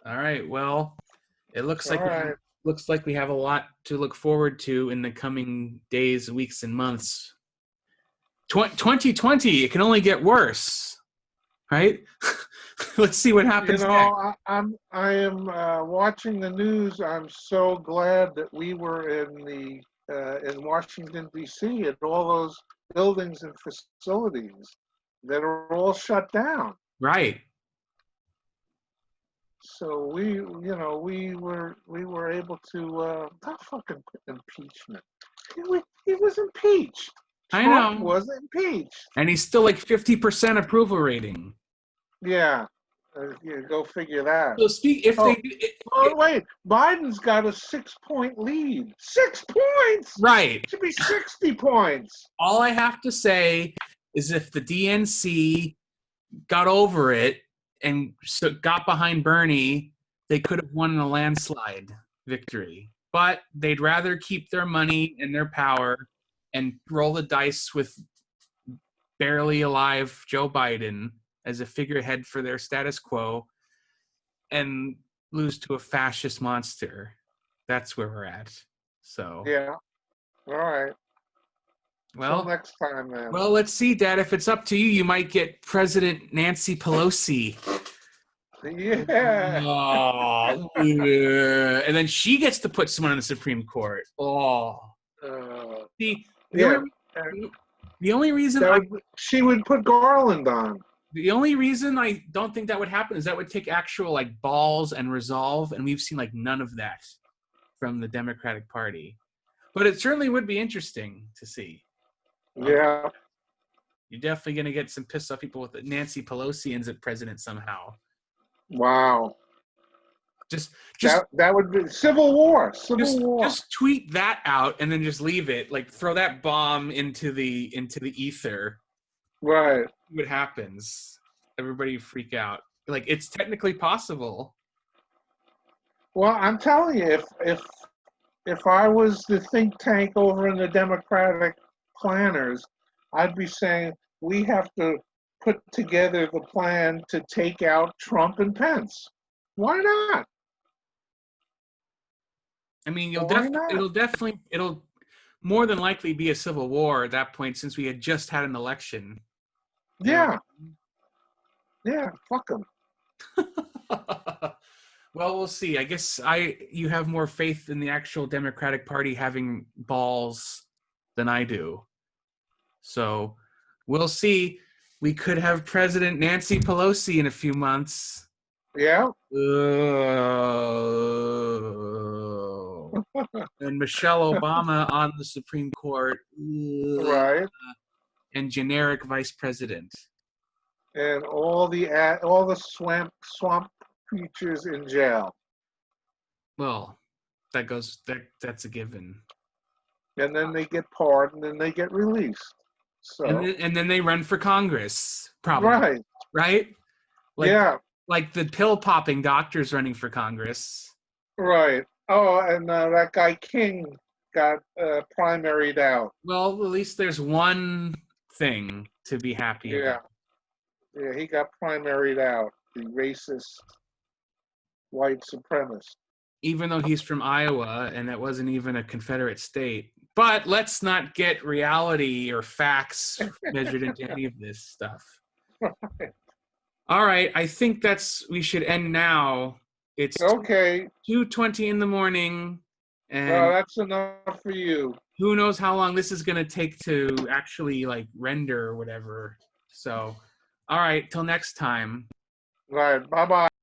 All right. Well, it looks like we have a lot to look forward to in the coming days, weeks, and months. 2020, it can only get worse, right? Let's see what happens next. I am watching the news. I'm so glad that we were in Washington D.C. and all those buildings and facilities that are all shut down. Right. So we were able to not fucking impeachment. He was impeached. I Trump know. was impeached. And he's still like 50% approval rating. Yeah. Yeah, go figure that. So if Oh, they oh, wait. Biden's got a 6-point lead. 6 points? right. It should be 60 points. All I have to say is if the DNC got over it and got behind Bernie, they could have won in a landslide victory. But they'd rather keep their money and their power and roll the dice with barely alive Joe Biden as a figurehead for their status quo and lose to a fascist monster. That's where we're at. So Yeah. All right. well, Till next time, then. well, let's see, Dad. If it's up to you, you might get President Nancy Pelosi. Yeah. Oh, and then she gets to put someone on the Supreme Court. Oh, see, Yeah. the only reason She would put Garland on. the only reason I don't think that would happen is that would take actual like balls and resolve, and we've seen like none of that from the Democratic Party. But it certainly would be interesting to see. Yeah. You're definitely going to get some pissed off people with Nancy Pelosi ends up president somehow. Wow. Just that would be civil war. Civil war. Just tweet that out and then just leave it. Like throw that bomb into the ether. Right. See what happens? Everybody freak out. Like it's technically possible. Well, I'm telling you, if I was the think tank over in the Democratic planners, I'd be saying we have to put together the plan to take out Trump and Pence. Why not? I mean, it'll more than likely be a civil war at that point since we had just had an election. Yeah. Yeah, fuck them. Well, we'll see. I guess you have more faith in the actual Democratic Party having balls than I do. So we'll see. We could have President Nancy Pelosi in a few months. Yeah. And Michelle Obama on the Supreme Court. Right. And generic vice president. And all the swamp creatures in jail. Well, that's a given. And then they get pardoned and they get released. So and then they run for Congress, probably. Right? Like the pill popping doctors running for Congress. Right. Oh, and that guy King got primaried out. Well, at least there's one thing to be happy about. Yeah, he got primaried out. The racist white supremacist. Even though he's from Iowa and that wasn't even a Confederate state. But let's not get reality or facts measured into any of this stuff. All right, I think we should end now. It's okay. 2:20 in the morning. And that's enough for you. Who knows how long this is going to take to actually like render or whatever. So, all right, till next time. All right, bye-bye.